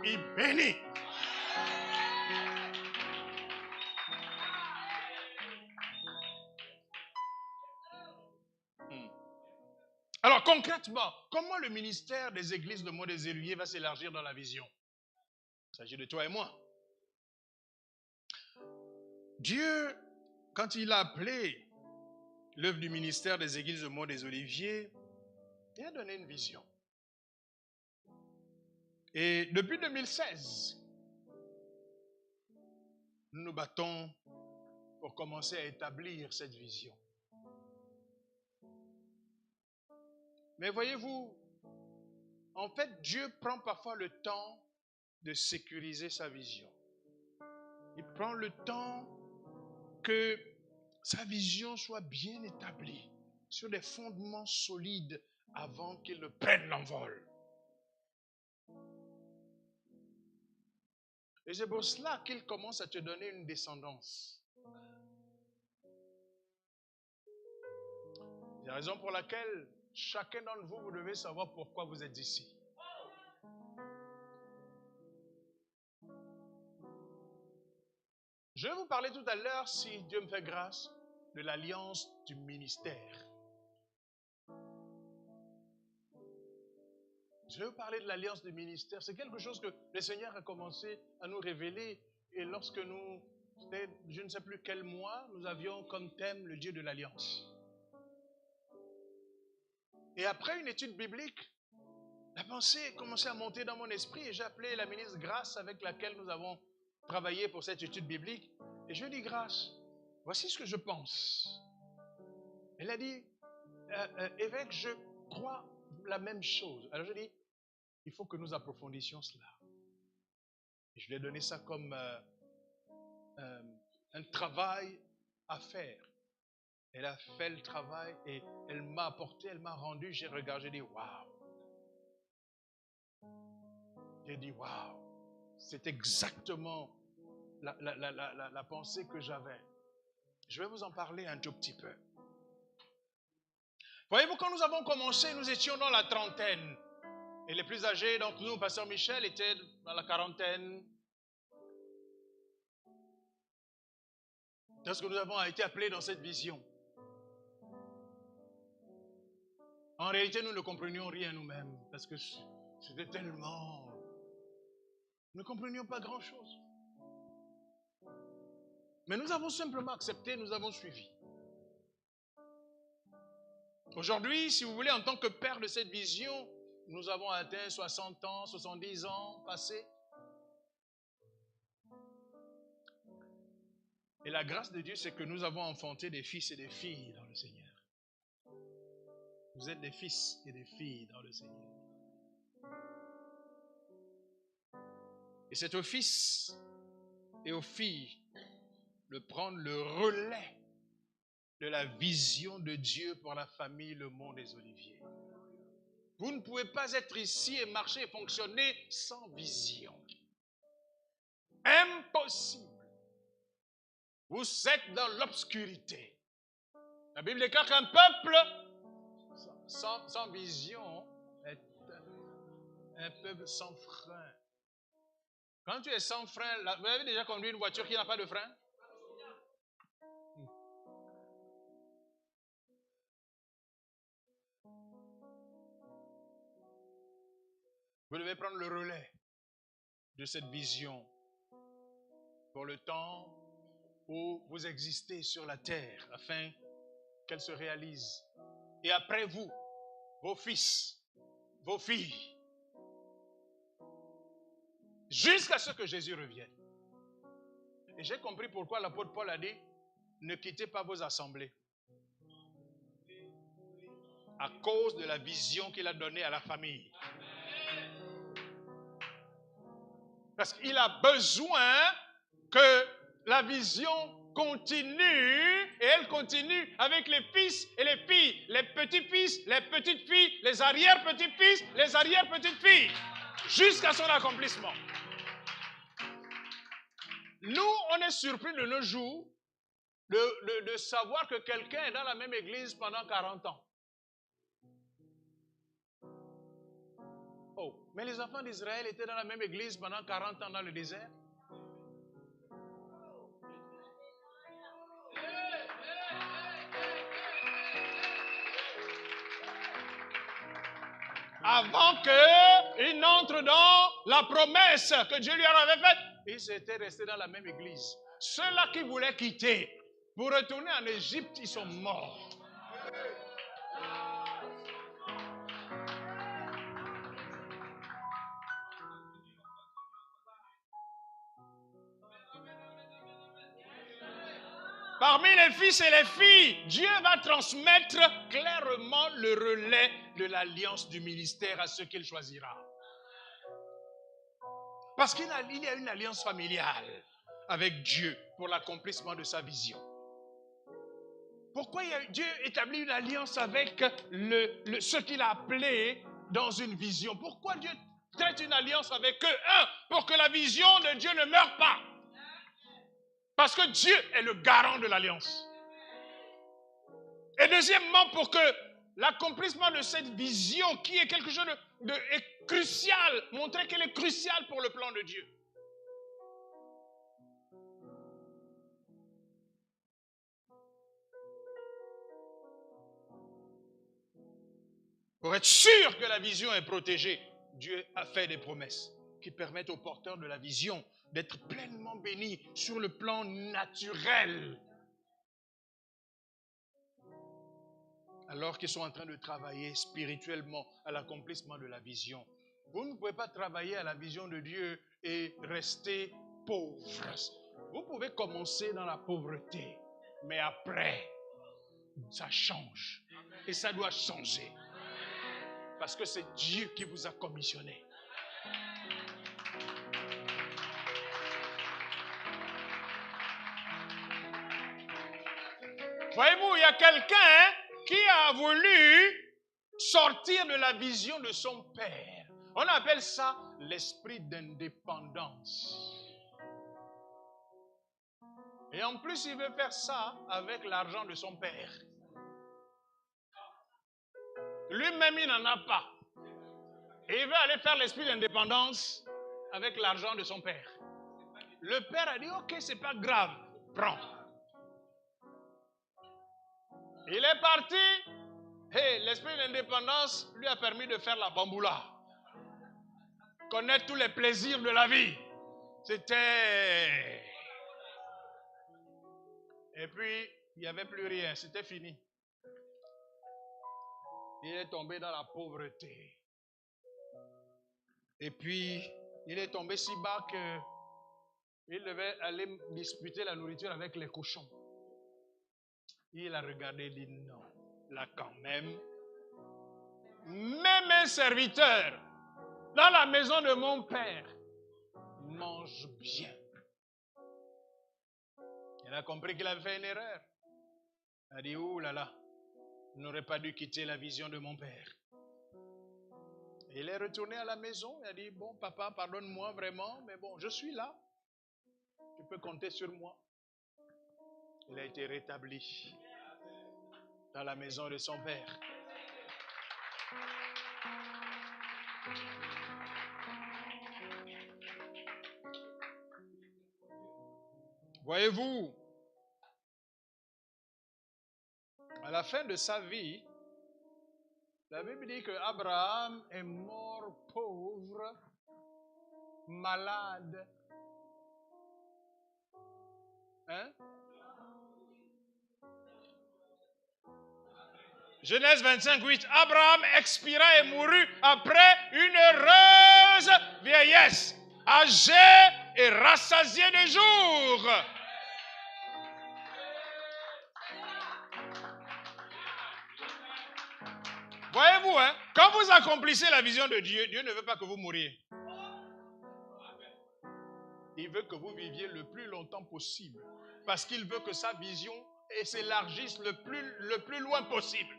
il bénit. Alors concrètement, comment le ministère des églises de Mont-des-Oliviers va s'élargir dans la vision? Il s'agit de toi et moi. Dieu, quand il a appelé l'œuvre du ministère des églises de Mont-des-Oliviers, il a donné une vision. Et depuis 2016, nous nous battons pour commencer à établir cette vision. Mais voyez-vous, en fait, Dieu prend parfois le temps de sécuriser sa vision. Il prend le temps que sa vision soit bien établie sur des fondements solides avant qu'il ne prenne l'envol. Et c'est pour cela qu'il commence à te donner une descendance. C'est la raison pour laquelle chacun d'entre vous, vous devez savoir pourquoi vous êtes ici. Je vais vous parler tout à l'heure, si Dieu me fait grâce, de l'alliance du ministère. Je vais vous parler de l'alliance du ministère. C'est quelque chose que le Seigneur a commencé à nous révéler. Et lorsque nous, c'était je ne sais plus quel mois, nous avions comme thème le Dieu de l'alliance. Et après une étude biblique, la pensée commençait à monter dans mon esprit et j'ai appelé la ministre Grâce avec laquelle nous avons travaillé pour cette étude biblique. Et je lui ai dit, Grâce, voici ce que je pense. Elle a dit, évêque, je crois la même chose. Alors je dis, il faut que nous approfondissions cela. Et je lui ai donné ça comme un travail à faire. Elle a fait le travail et elle m'a apporté, elle m'a rendu, j'ai regardé, j'ai dit, waouh. J'ai dit, waouh. C'est exactement la pensée que j'avais. Je vais vous en parler un tout petit peu. Voyez-vous, quand nous avons commencé, nous étions dans la trentaine. Et les plus âgés d'entre nous, Pasteur Michel, étaient dans la quarantaine. Lorsque nous avons été appelés dans cette vision. En réalité, nous ne comprenions rien nous-mêmes. Parce que c'était tellement... Nous ne comprenions pas grand-chose. Mais nous avons simplement accepté, nous avons suivi. Aujourd'hui, si vous voulez, en tant que père de cette vision, nous avons atteint 60 ans, 70 ans passés. Et la grâce de Dieu, c'est que nous avons enfanté des fils et des filles dans le Seigneur. Vous êtes des fils et des filles dans le Seigneur. Et c'est aux fils et aux filles de prendre le relais de la vision de Dieu pour la famille Le Mont des Oliviers. Vous ne pouvez pas être ici et marcher et fonctionner sans vision. Impossible. Vous êtes dans l'obscurité. La Bible déclare qu'un peuple sans vision est un peuple sans frein. Quand tu es sans frein, vous avez déjà conduit une voiture qui n'a pas de frein? Vous devez prendre le relais de cette vision pour le temps où vous existez sur la terre afin qu'elle se réalise. Et après vous, vos fils, vos filles, jusqu'à ce que Jésus revienne. Et j'ai compris pourquoi l'apôtre Paul a dit, ne quittez pas vos assemblées. À cause de la vision qu'il a donnée à la famille. Parce qu'il a besoin que la vision continue, et elle continue avec les fils et les filles, les petits-fils, les petites-filles, les arrière-petits-fils, les arrière-petites-filles, jusqu'à son accomplissement. Nous, on est surpris de nos jours de savoir que quelqu'un est dans la même église pendant 40 ans. Oh, mais les enfants d'Israël étaient dans la même église pendant 40 ans dans le désert. Avant qu'il n'entre dans la promesse que Dieu lui avait faite, ils étaient restés dans la même église. Ceux-là qui voulaient quitter pour retourner en Égypte, ils sont morts. Parmi les fils et les filles, Dieu va transmettre clairement le relais de l'alliance du ministère à ceux qu'il choisira. Parce qu'il y a une alliance familiale avec Dieu pour l'accomplissement de sa vision. Pourquoi Dieu établit une alliance avec ceux qu'il a appelés dans une vision? Pourquoi Dieu traite une alliance avec eux? Pour que la vision de Dieu ne meure pas. Parce que Dieu est le garant de l'alliance. Et deuxièmement, pour que l'accomplissement de cette vision, qui est quelque chose est crucial, montrer qu'elle est cruciale pour le plan de Dieu. Pour être sûr que la vision est protégée, Dieu a fait des promesses qui permettent aux porteurs de la vision d'être pleinement bénis sur le plan naturel. Alors qu'ils sont en train de travailler spirituellement à l'accomplissement de la vision. Vous ne pouvez pas travailler à la vision de Dieu et rester pauvre. Vous pouvez commencer dans la pauvreté, mais après, ça change. Et ça doit changer. Parce que c'est Dieu qui vous a commissionné. Voyez-vous, il y a quelqu'un qui a voulu sortir de la vision de son père. On appelle ça l'esprit d'indépendance. Et en plus, il veut faire ça avec l'argent de son père. Lui-même, il n'en a pas. Et il veut aller faire l'esprit d'indépendance avec l'argent de son père. Le père a dit, ok, c'est pas grave, prends. Il est parti. Et l'esprit d'indépendance lui a permis de faire la bamboula. Connaître tous les plaisirs de la vie. C'était... Et puis, il n'y avait plus rien, c'était fini. Il est tombé dans la pauvreté. Et puis, il est tombé si bas qu'il devait aller disputer la nourriture avec les cochons. Il a regardé et dit non, là quand même un serviteur dans la maison de mon père mange bien. Il a compris qu'il avait fait une erreur. Il a dit, ouh là là, je n'aurais pas dû quitter la vision de mon père. Et il est retourné à la maison. Il a dit, bon papa, pardonne-moi vraiment, mais bon, je suis là. Tu peux compter sur moi. Il a été rétabli dans la maison de son père. Voyez-vous, à la fin de sa vie, la Bible dit que Abraham est mort pauvre, malade. Hein? Genèse 25, 8. Abraham expira et mourut après une heureuse vieillesse, âgé et rassasié de jours. Voyez-vous, hein, quand vous accomplissez la vision de Dieu, Dieu ne veut pas que vous mouriez. Il veut que vous viviez le plus longtemps possible. Parce qu'il veut que sa vision s'élargisse le plus loin possible.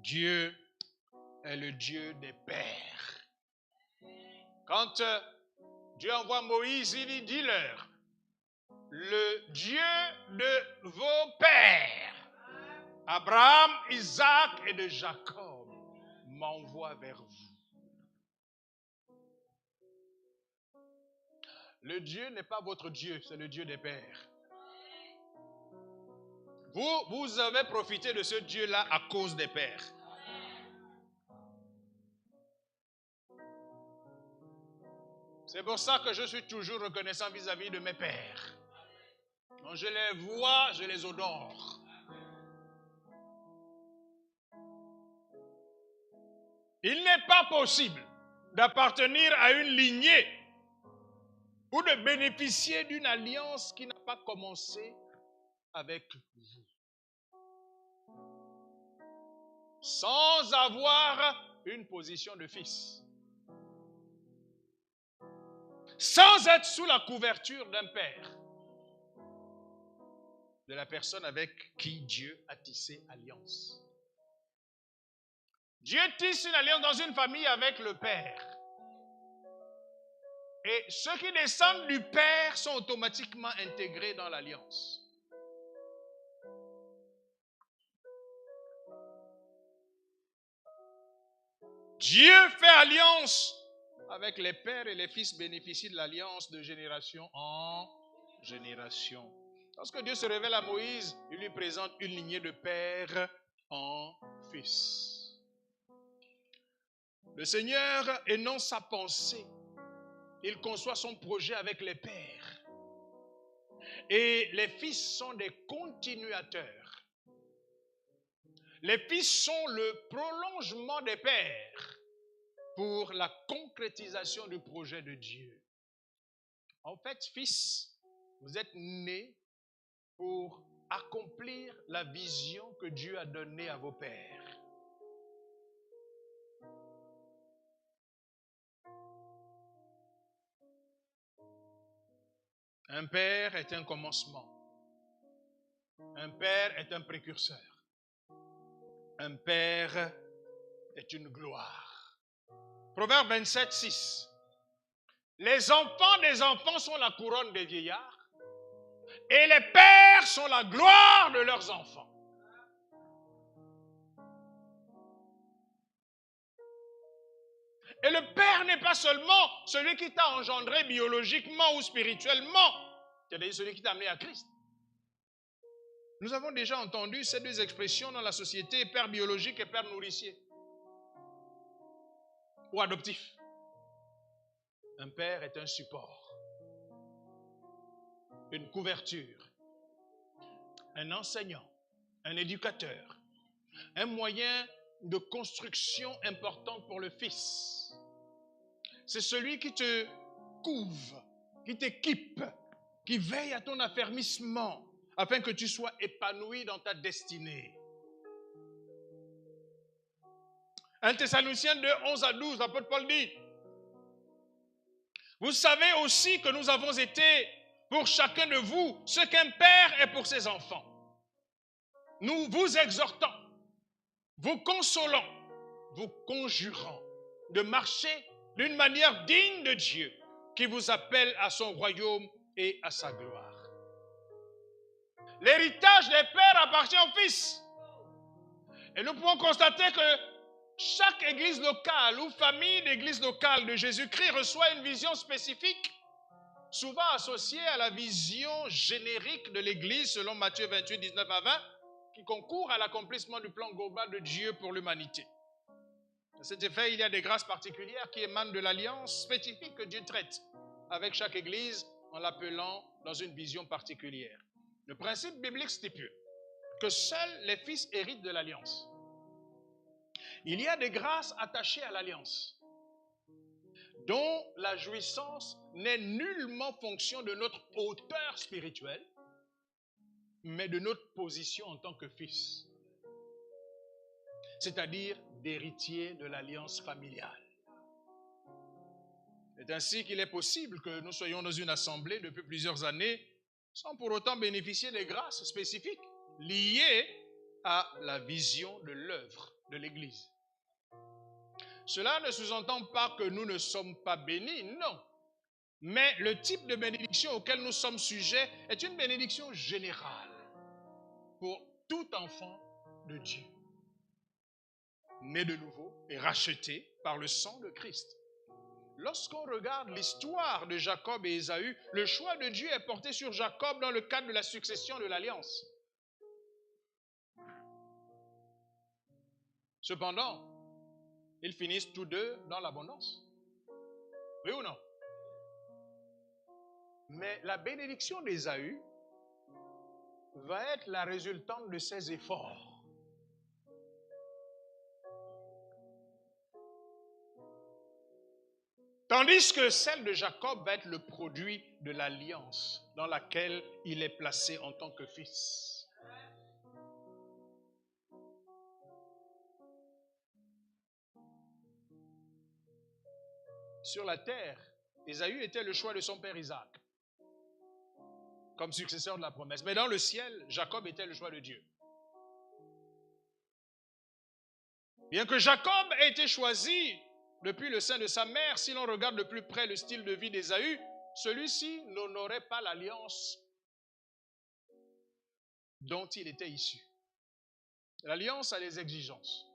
Dieu est le Dieu des pères. Quand Dieu envoie Moïse, il dit, dis-leur, le Dieu de vos pères, Abraham, Isaac et de Jacob, m'envoie vers vous. Le Dieu n'est pas votre Dieu, c'est le Dieu des pères. Vous avez profité de ce Dieu-là à cause des pères. C'est pour ça que je suis toujours reconnaissant vis-à-vis de mes pères. Quand je les vois, je les honore. Il n'est pas possible d'appartenir à une lignée ou de bénéficier d'une alliance qui n'a pas commencé avec vous. Sans avoir une position de fils. Sans être sous la couverture d'un père. De la personne avec qui Dieu a tissé alliance. Dieu tisse une alliance dans une famille avec le père. Et ceux qui descendent du père sont automatiquement intégrés dans l'alliance. Dieu fait alliance avec les pères et les fils bénéficient de l'alliance de génération en génération. Lorsque Dieu se révèle à Moïse, il lui présente une lignée de père en fils. Le Seigneur énonce sa pensée. Il conçoit son projet avec les pères. Et les fils sont des continuateurs. Les fils sont le prolongement des pères pour la concrétisation du projet de Dieu. En fait, fils, vous êtes nés pour accomplir la vision que Dieu a donnée à vos pères. Un père est un commencement. Un père est un précurseur. Un père est une gloire. Proverbe 27, 6. Les enfants des enfants sont la couronne des vieillards et les pères sont la gloire de leurs enfants. Et le père n'est pas seulement celui qui t'a engendré biologiquement ou spirituellement, c'est-à-dire celui qui t'a amené à Christ. Nous avons déjà entendu ces deux expressions dans la société, père biologique et père nourricier. Ou adoptif. Un père est un support. une couverture, un enseignant, un éducateur, un moyen de construction importante pour le Fils. C'est celui qui te couvre, qui t'équipe, qui veille à ton affermissement afin que tu sois épanoui dans ta destinée. 1 Thessaloniciens 2, 11 à 12, l'apôtre Paul dit: vous savez aussi que nous avons été pour chacun de vous ce qu'un père est pour ses enfants. Nous vous exhortons, vous consolons, vous conjurant de marcher d'une manière digne de Dieu qui vous appelle à son royaume et à sa gloire. L'héritage des pères appartient aux fils. Et nous pouvons constater que chaque église locale ou famille d'église locale de Jésus-Christ reçoit une vision spécifique, souvent associée à la vision générique de l'église selon Matthieu 28, 19 à 20, qui concourt à l'accomplissement du plan global de Dieu pour l'humanité. À cet effet, il y a des grâces particulières qui émanent de l'alliance spécifique que Dieu traite avec chaque église en l'appelant dans une vision particulière. Le principe biblique stipule que seuls les fils héritent de l'alliance. Il y a des grâces attachées à l'alliance, dont la jouissance n'est nullement fonction de notre hauteur spirituelle, mais de notre position en tant que fils, c'est-à-dire d'héritier de l'alliance familiale. C'est ainsi qu'il est possible que nous soyons dans une assemblée depuis plusieurs années sans pour autant bénéficier des grâces spécifiques liées à la vision de l'œuvre de l'Église. Cela ne sous-entend pas que nous ne sommes pas bénis, non. Mais le type de bénédiction auquel nous sommes sujets est une bénédiction générale pour tout enfant de Dieu, né de nouveau et racheté par le sang de Christ. Lorsqu'on regarde l'histoire de Jacob et Ésaü, le choix de Dieu est porté sur Jacob dans le cadre de la succession de l'alliance. Cependant, ils finissent tous deux dans l'abondance. Oui ou non? Mais la bénédiction d'Ésaü va être la résultante de ses efforts. Tandis que celle de Jacob va être le produit de l'alliance dans laquelle il est placé en tant que fils. Sur la terre, Ésaü était le choix de son père Isaac comme successeur de la promesse. Mais dans le ciel, Jacob était le choix de Dieu. Bien que Jacob ait été choisi depuis le sein de sa mère, si l'on regarde de plus près le style de vie d'Ésaü, celui-ci n'honorait pas l'alliance dont il était issu. L'alliance a des exigences.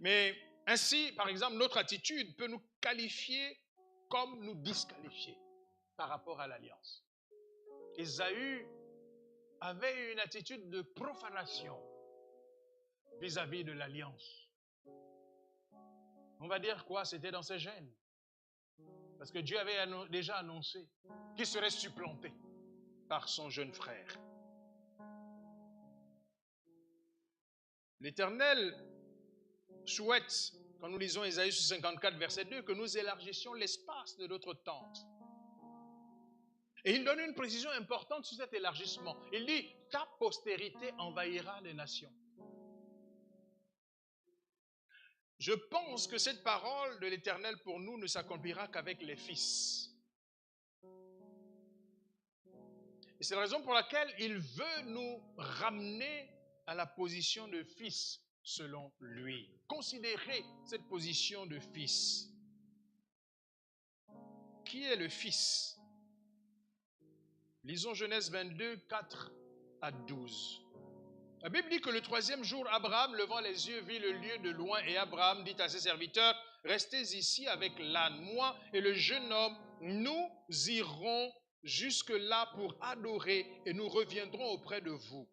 Mais ainsi, par exemple, notre attitude peut nous qualifier comme nous disqualifier par rapport à l'alliance. Ésaü avait une attitude de profanation vis-à-vis de l'alliance. On va dire quoi? C'était dans ses gènes. Parce que Dieu avait déjà annoncé qu'il serait supplanté par son jeune frère. L'Éternel souhaite, quand nous lisons Ésaïe 54, verset 2, que nous élargissions l'espace de notre tente. Et il donne une précision importante sur cet élargissement. Il dit, ta postérité envahira les nations. Je pense que cette parole de l'Éternel pour nous ne s'accomplira qu'avec les fils. Et c'est la raison pour laquelle il veut nous ramener à la position de fils selon lui. Considérez cette position de fils. Qui est le fils? Lisons Genèse 22, 4 à 12. La Bible dit que le troisième jour, Abraham, levant les yeux, vit le lieu de loin et Abraham dit à ses serviteurs, restez ici avec l'âne. Moi et le jeune homme, nous irons jusque-là pour adorer et nous reviendrons auprès de vous.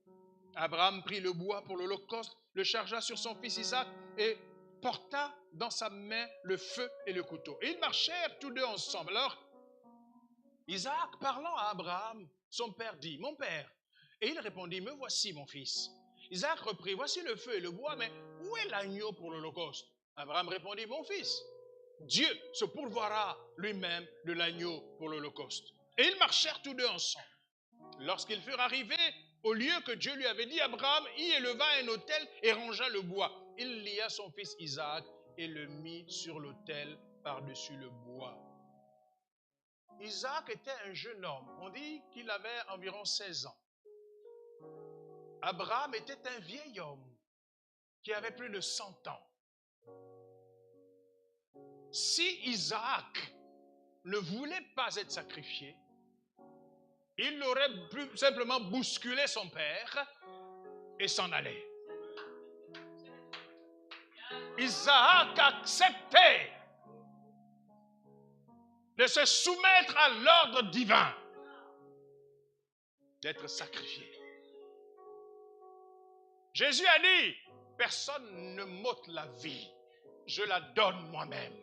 Abraham prit le bois pour l'holocauste, le chargea sur son fils Isaac et porta dans sa main le feu et le couteau. Et ils marchèrent tous deux ensemble. Alors, Isaac, parlant à Abraham, son père dit, mon père. Et il répondit, me voici mon fils. Isaac reprit, voici le feu et le bois, mais où est l'agneau pour l'holocauste? Abraham répondit, mon fils, Dieu se pourvoira lui-même de l'agneau pour l'holocauste. Et ils marchèrent tous deux ensemble. Lorsqu'ils furent arrivés au lieu que Dieu lui avait dit, Abraham y éleva un autel et rangea le bois. Il lia son fils Isaac et le mit sur l'autel par-dessus le bois. Isaac était un jeune homme. On dit qu'il avait environ 16 ans. Abraham était un vieil homme qui avait plus de 100 ans. Si Isaac ne voulait pas être sacrifié, il aurait plus simplement bousculé son père et s'en allait. Isaac acceptait de se soumettre à l'ordre divin, d'être sacrifié. Jésus a dit, personne ne m'ôte la vie, je la donne moi-même.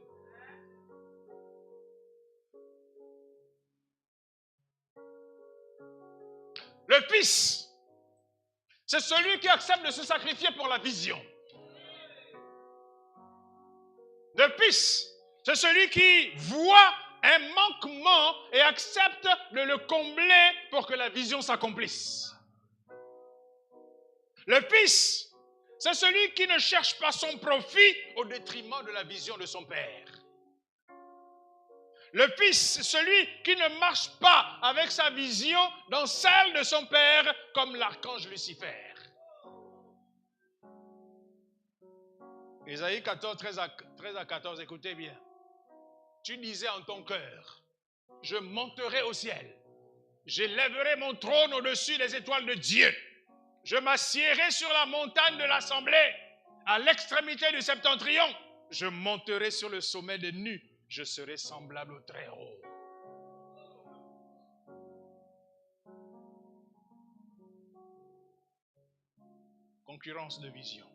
Le Fils, c'est celui qui accepte de se sacrifier pour la vision. Le Fils, c'est celui qui voit un manquement et accepte de le combler pour que la vision s'accomplisse. Le Fils, c'est celui qui ne cherche pas son profit au détriment de la vision de son Père. Le Fils, c'est celui qui ne marche pas avec sa vision dans celle de son Père comme l'archange Lucifer. Ésaïe 14, 13 à 14, écoutez bien. Tu disais en ton cœur, je monterai au ciel, j'élèverai mon trône au-dessus des étoiles de Dieu. Je m'assiérai sur la montagne de l'assemblée, à l'extrémité du septentrion. Je monterai sur le sommet des nues, je serai semblable au Très-Haut. Concurrence de vision.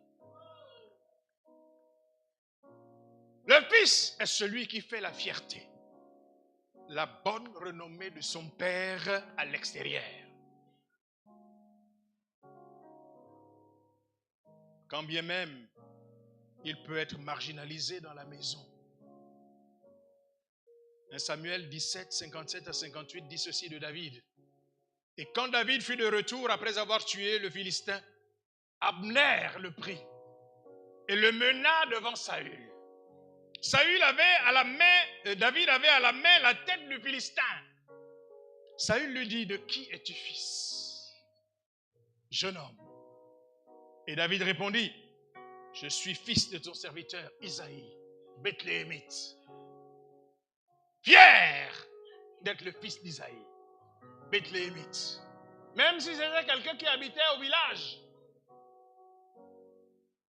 Le Fils est celui qui fait la fierté, la bonne renommée de son Père à l'extérieur. Quand bien même il peut être marginalisé dans la maison. 1 Samuel 17, 57 à 58 dit ceci de David. Et quand David fut de retour après avoir tué le Philistin, Abner le prit et le mena devant Saül. David avait à la main la tête du Philistin. Saül lui dit, de qui es-tu fils, jeune homme? Et David répondit, je suis fils de ton serviteur Isaïe, Bethléemite. Fier d'être le fils d'Isaïe, Bethléemite. Même si c'était quelqu'un qui habitait au village,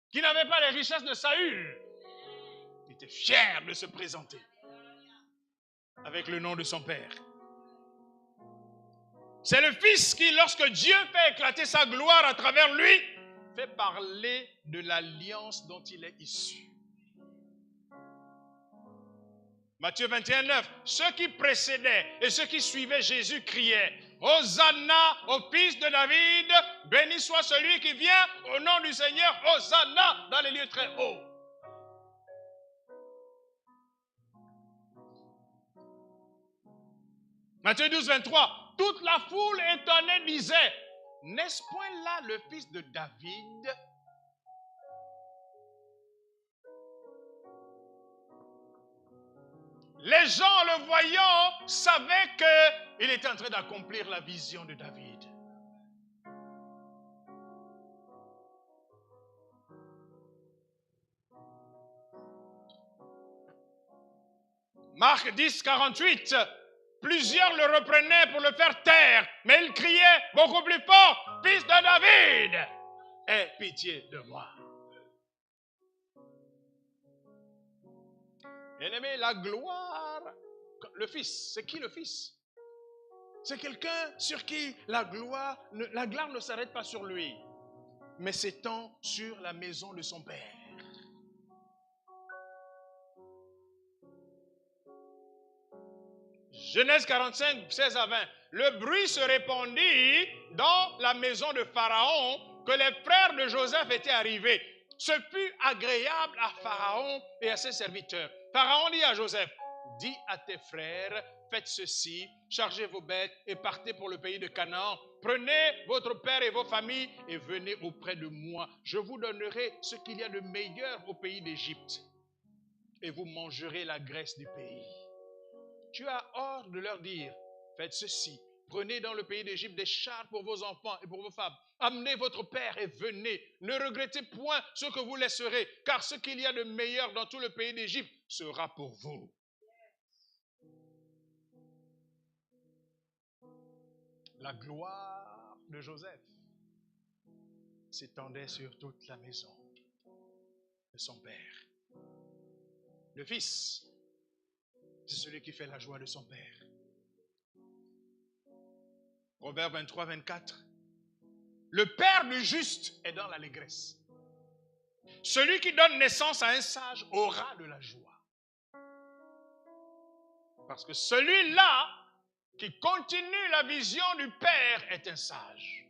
qui n'avait pas les richesses de Saül, il était fier de se présenter avec le nom de son père. C'est le fils qui, lorsque Dieu fait éclater sa gloire à travers lui, fait parler de l'alliance dont il est issu. Matthieu 21, 9. Ceux qui précédaient et ceux qui suivaient Jésus criaient, Hosanna au fils de David, béni soit celui qui vient au nom du Seigneur, Hosanna dans les lieux très hauts. Matthieu 12, 23. Toute la foule étonnée disait, n'est-ce point là le fils de David? Les gens, en le voyant, savaient qu'il était en train d'accomplir la vision de David. Marc 10, 48. Plusieurs le reprenaient pour le faire taire, mais il criait beaucoup plus fort, fils de David, aie pitié de moi. Bien-aimé, la gloire, le Fils, c'est qui le Fils? C'est quelqu'un sur qui la gloire ne s'arrête pas sur lui, mais s'étend sur la maison de son Père. Genèse 45, 16 à 20. Le bruit se répandit dans la maison de Pharaon que les frères de Joseph étaient arrivés. Ce fut agréable à Pharaon et à ses serviteurs. Pharaon dit à Joseph, dis à tes frères, faites ceci, chargez vos bêtes et partez pour le pays de Canaan. Prenez votre père et vos familles et venez auprès de moi. Je vous donnerai ce qu'il y a de meilleur au pays d'Égypte. Et vous mangerez la graisse du pays. Tu as ordre de leur dire, faites ceci, prenez dans le pays d'Égypte des chars pour vos enfants et pour vos femmes. Amenez votre père et venez. Ne regrettez point ce que vous laisserez, car ce qu'il y a de meilleur dans tout le pays d'Égypte sera pour vous. La gloire de Joseph s'étendait sur toute la maison de son père. Le fils, c'est celui qui fait la joie de son père. Proverbe 23, 24. Le père du juste est dans l'allégresse. Celui qui donne naissance à un sage aura de la joie. Parce que celui-là qui continue la vision du père est un sage.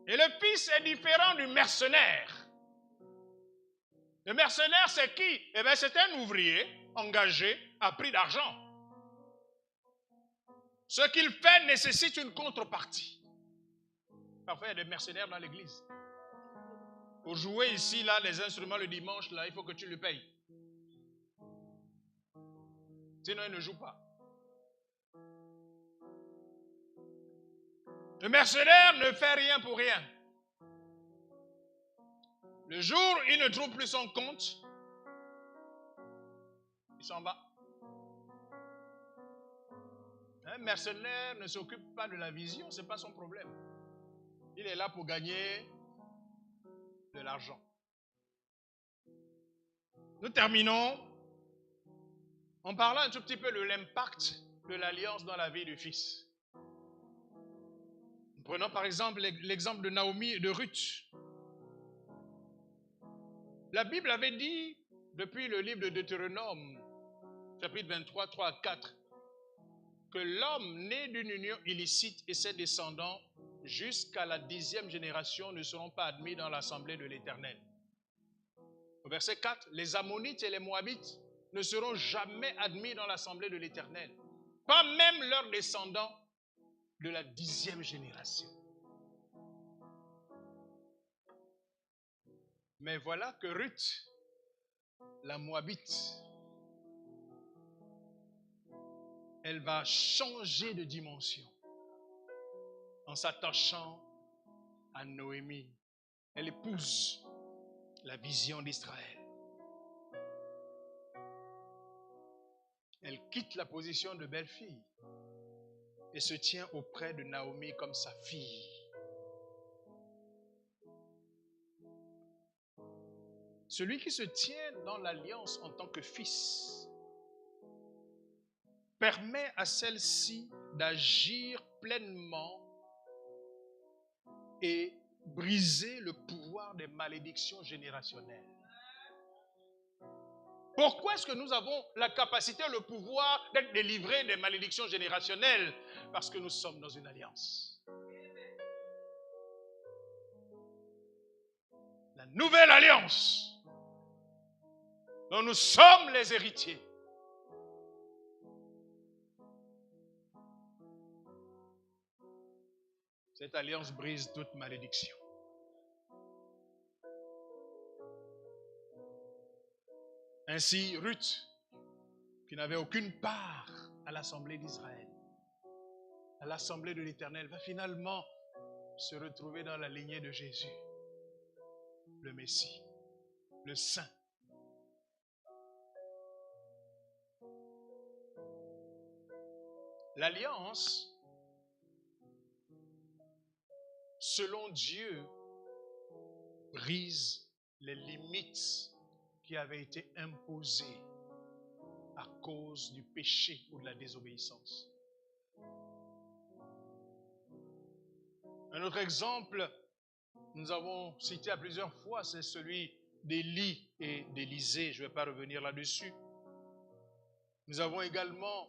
Et le fils est différent du mercenaire. Le mercenaire, c'est qui? Eh bien, c'est un ouvrier engagé à prix d'argent. Ce qu'il fait nécessite une contrepartie. Parfois, il y a des mercenaires dans l'église. Pour jouer ici, là, les instruments le dimanche, là, il faut que tu le payes. Sinon, il ne joue pas. Le mercenaire ne fait rien pour rien. Le jour où il ne trouve plus son compte, il s'en va. Un mercenaire ne s'occupe pas de la vision, ce n'est pas son problème. Il est là pour gagner de l'argent. Nous terminons en parlant un tout petit peu de l'impact de l'alliance dans la vie du fils. Prenons par exemple l'exemple de Naomi et de Ruth. La Bible avait dit, depuis le livre de Deutéronome, chapitre 23, 3 à 4, que l'homme né d'une union illicite et ses descendants, jusqu'à la 10e génération, ne seront pas admis dans l'assemblée de l'Éternel. Au verset 4, les Ammonites et les Moabites ne seront jamais admis dans l'assemblée de l'Éternel, pas même leurs descendants de la 10e génération. Mais voilà que Ruth, la Moabite, elle va changer de dimension en s'attachant à Noémie. Elle épouse la vision d'Israël. Elle quitte la position de belle-fille et se tient auprès de Naomi comme sa fille. Celui qui se tient dans l'alliance en tant que fils permet à celle-ci d'agir pleinement et briser le pouvoir des malédictions générationnelles. Pourquoi est-ce que nous avons la capacité, le pouvoir d'être délivrés des malédictions générationnelles? Parce que nous sommes dans une alliance. La nouvelle alliance dont nous sommes les héritiers. Cette alliance brise toute malédiction. Ainsi, Ruth, qui n'avait aucune part à l'assemblée d'Israël, à l'assemblée de l'Éternel, va finalement se retrouver dans la lignée de Jésus, le Messie, le Saint. L'alliance, selon Dieu, brise les limites qui avaient été imposées à cause du péché ou de la désobéissance. Un autre exemple, nous avons cité à plusieurs fois, c'est celui d'Élie et d'Élisée. Je ne vais pas revenir là-dessus. Nous avons également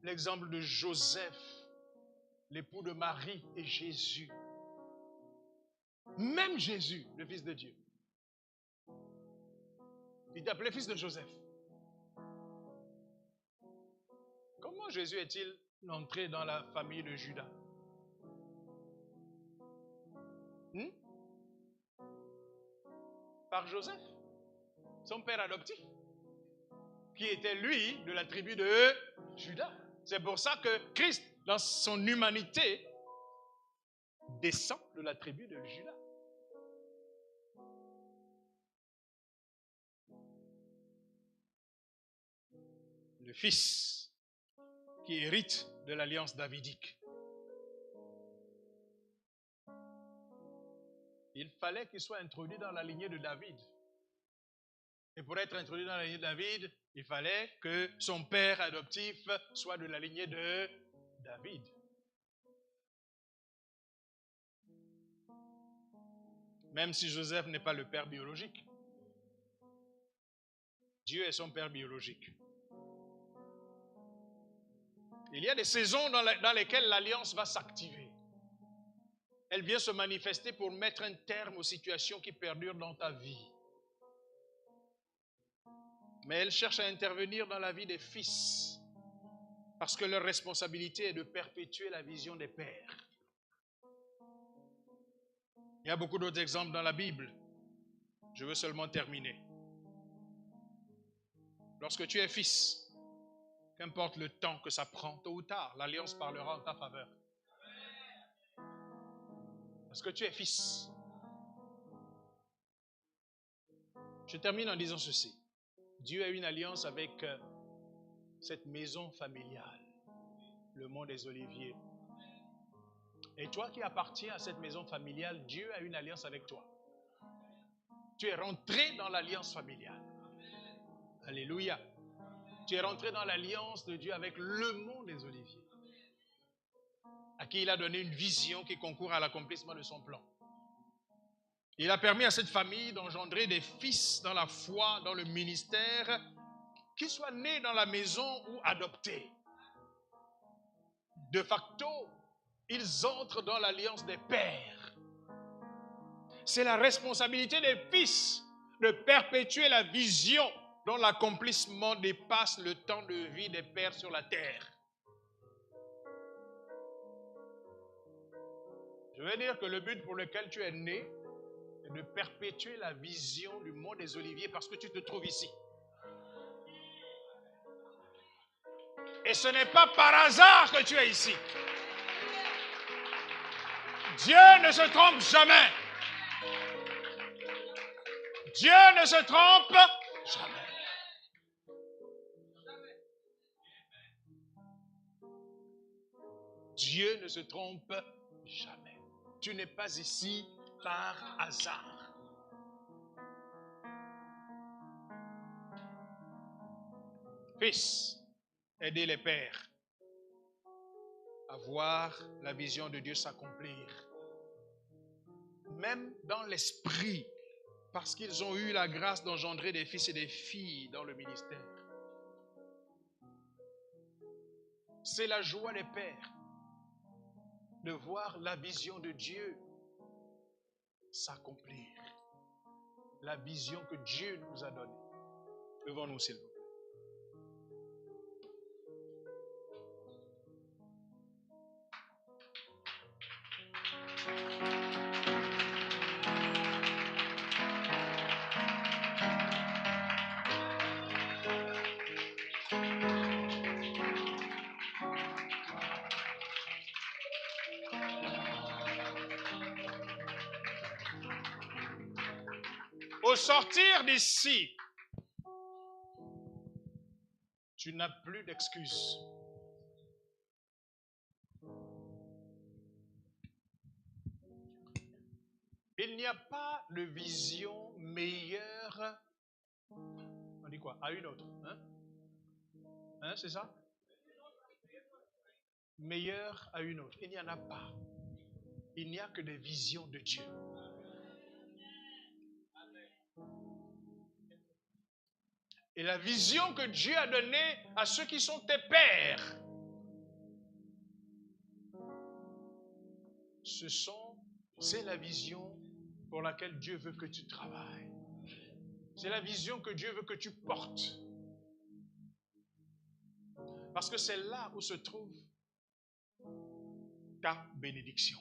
l'exemple de Joseph, l'époux de Marie et Jésus. Même Jésus, le Fils de Dieu. Il est appelé fils de Joseph. Comment Jésus est-il entré dans la famille de Judas? Par Joseph, son père adoptif, qui était lui de la tribu de Judas. C'est pour ça que Christ, dans son humanité, descend de la tribu de Judas. Le fils qui hérite de l'alliance davidique. Il fallait qu'il soit introduit dans la lignée de David. Et pour être introduit dans la lignée de David, il fallait que son père adoptif soit de la lignée de David. Même si Joseph n'est pas le père biologique. Dieu est son père biologique. Il y a des saisons dans lesquelles l'alliance va s'activer. Elle vient se manifester pour mettre un terme aux situations qui perdurent dans ta vie. Mais elle cherche à intervenir dans la vie des fils, parce que leur responsabilité est de perpétuer la vision des pères. Il y a beaucoup d'autres exemples dans la Bible. Je veux seulement terminer. Lorsque tu es fils, qu'importe le temps que ça prend, tôt ou tard, l'alliance parlera en ta faveur. Parce que tu es fils. Je termine en disant ceci. Dieu a une alliance avec cette maison familiale, le mont des Oliviers. Et toi qui appartiens à cette maison familiale, Dieu a une alliance avec toi. Tu es rentré dans l'alliance familiale. Alléluia. Tu es rentré dans l'alliance de Dieu avec le mont des Oliviers, à qui il a donné une vision qui concourt à l'accomplissement de son plan. Il a permis à cette famille d'engendrer des fils dans la foi, dans le ministère, qu'ils soient nés dans la maison ou adoptés. De facto, ils entrent dans l'alliance des pères. C'est la responsabilité des fils de perpétuer la vision dont l'accomplissement dépasse le temps de vie des pères sur la terre. Je veux dire que le but pour lequel tu es né est de perpétuer la vision du mont des Oliviers parce que tu te trouves ici. Et ce n'est pas par hasard que tu es ici. Dieu ne se trompe jamais. Dieu ne se trompe jamais. Dieu ne se trompe jamais. Tu n'es pas ici par hasard. Fils, aidez les pères à voir la vision de Dieu s'accomplir. Même dans l'esprit, parce qu'ils ont eu la grâce d'engendrer des fils et des filles dans le ministère. C'est la joie des pères de voir la vision de Dieu s'accomplir. La vision que Dieu nous a donnée. Levons-nous, s'il vous plaît. Au sortir d'ici, tu n'as plus d'excuses. Il n'y a pas de vision meilleure. On dit quoi? À une autre. Hein, c'est ça? Meilleure à une autre. Il n'y en a pas. Il n'y a que des visions de Dieu. et la vision que Dieu a donnée à ceux qui sont tes pères, c'est la vision pour laquelle Dieu veut que tu travailles. C'est la vision que Dieu veut que tu portes. Parce que c'est là où se trouve ta bénédiction.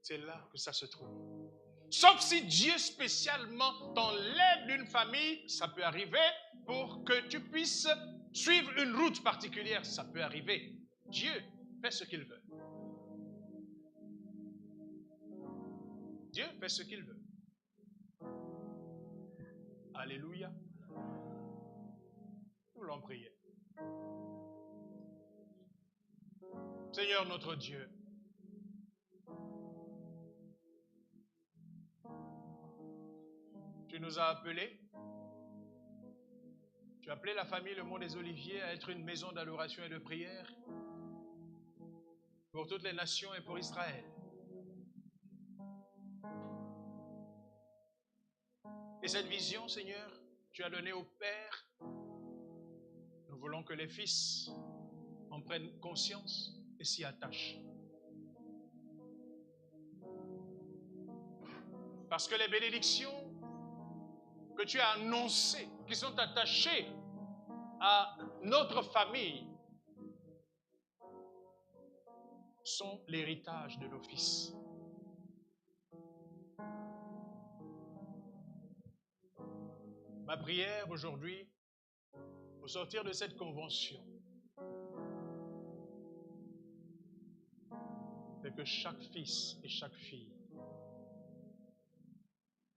C'est là que ça se trouve. Sauf si Dieu spécialement t'enlève d'une famille, ça peut arriver, pour que tu puisses suivre une route particulière, ça peut arriver. Dieu fait ce qu'il veut. Dieu fait ce qu'il veut. Alléluia. Nous l'en prions. Seigneur notre Dieu, tu nous as appelés, tu as appelé la famille Le Mont des Oliviers à être une maison d'adoration et de prière pour toutes les nations et pour Israël. Et cette vision, Seigneur, tu as donnée au Père. Nous voulons que les fils en prennent conscience et s'y attachent. Parce que les bénédictions que tu as annoncées, qui sont attachées à notre famille, sont l'héritage de nos fils. Ma prière aujourd'hui, au sortir de cette convention, c'est que chaque fils et chaque fille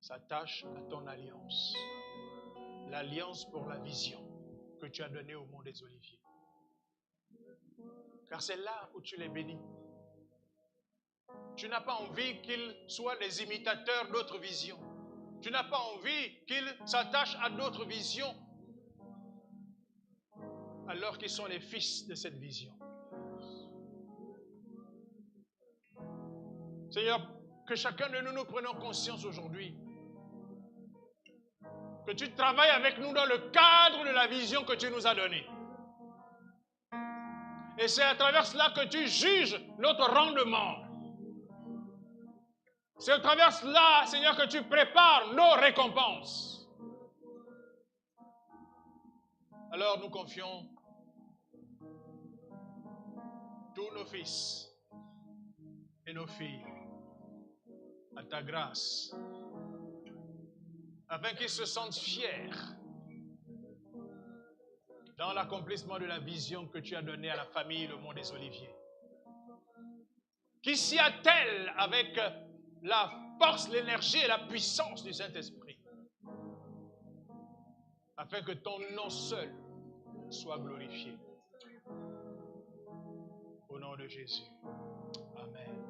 s'attache à ton alliance, l'alliance pour la vision que tu as donnée au Mont des Oliviers. Car c'est là où tu les bénis. Tu n'as pas envie qu'ils soient les imitateurs d'autres visions. Tu n'as pas envie qu'ils s'attachent à d'autres visions alors qu'ils sont les fils de cette vision. Seigneur, que chacun de nous prenions conscience aujourd'hui que tu travailles avec nous dans le cadre de la vision que tu nous as donnée. Et c'est à travers cela que tu juges notre rendement. C'est à travers cela, Seigneur, que tu prépares nos récompenses. Alors nous confions tous nos fils et nos filles à ta grâce, afin qu'ils se sentent fiers dans l'accomplissement de la vision que tu as donnée à la famille Le Mont des Oliviers. Qu'ils s'y attellent avec la force, l'énergie et la puissance du Saint-Esprit, afin que ton nom seul soit glorifié. Au nom de Jésus. Amen.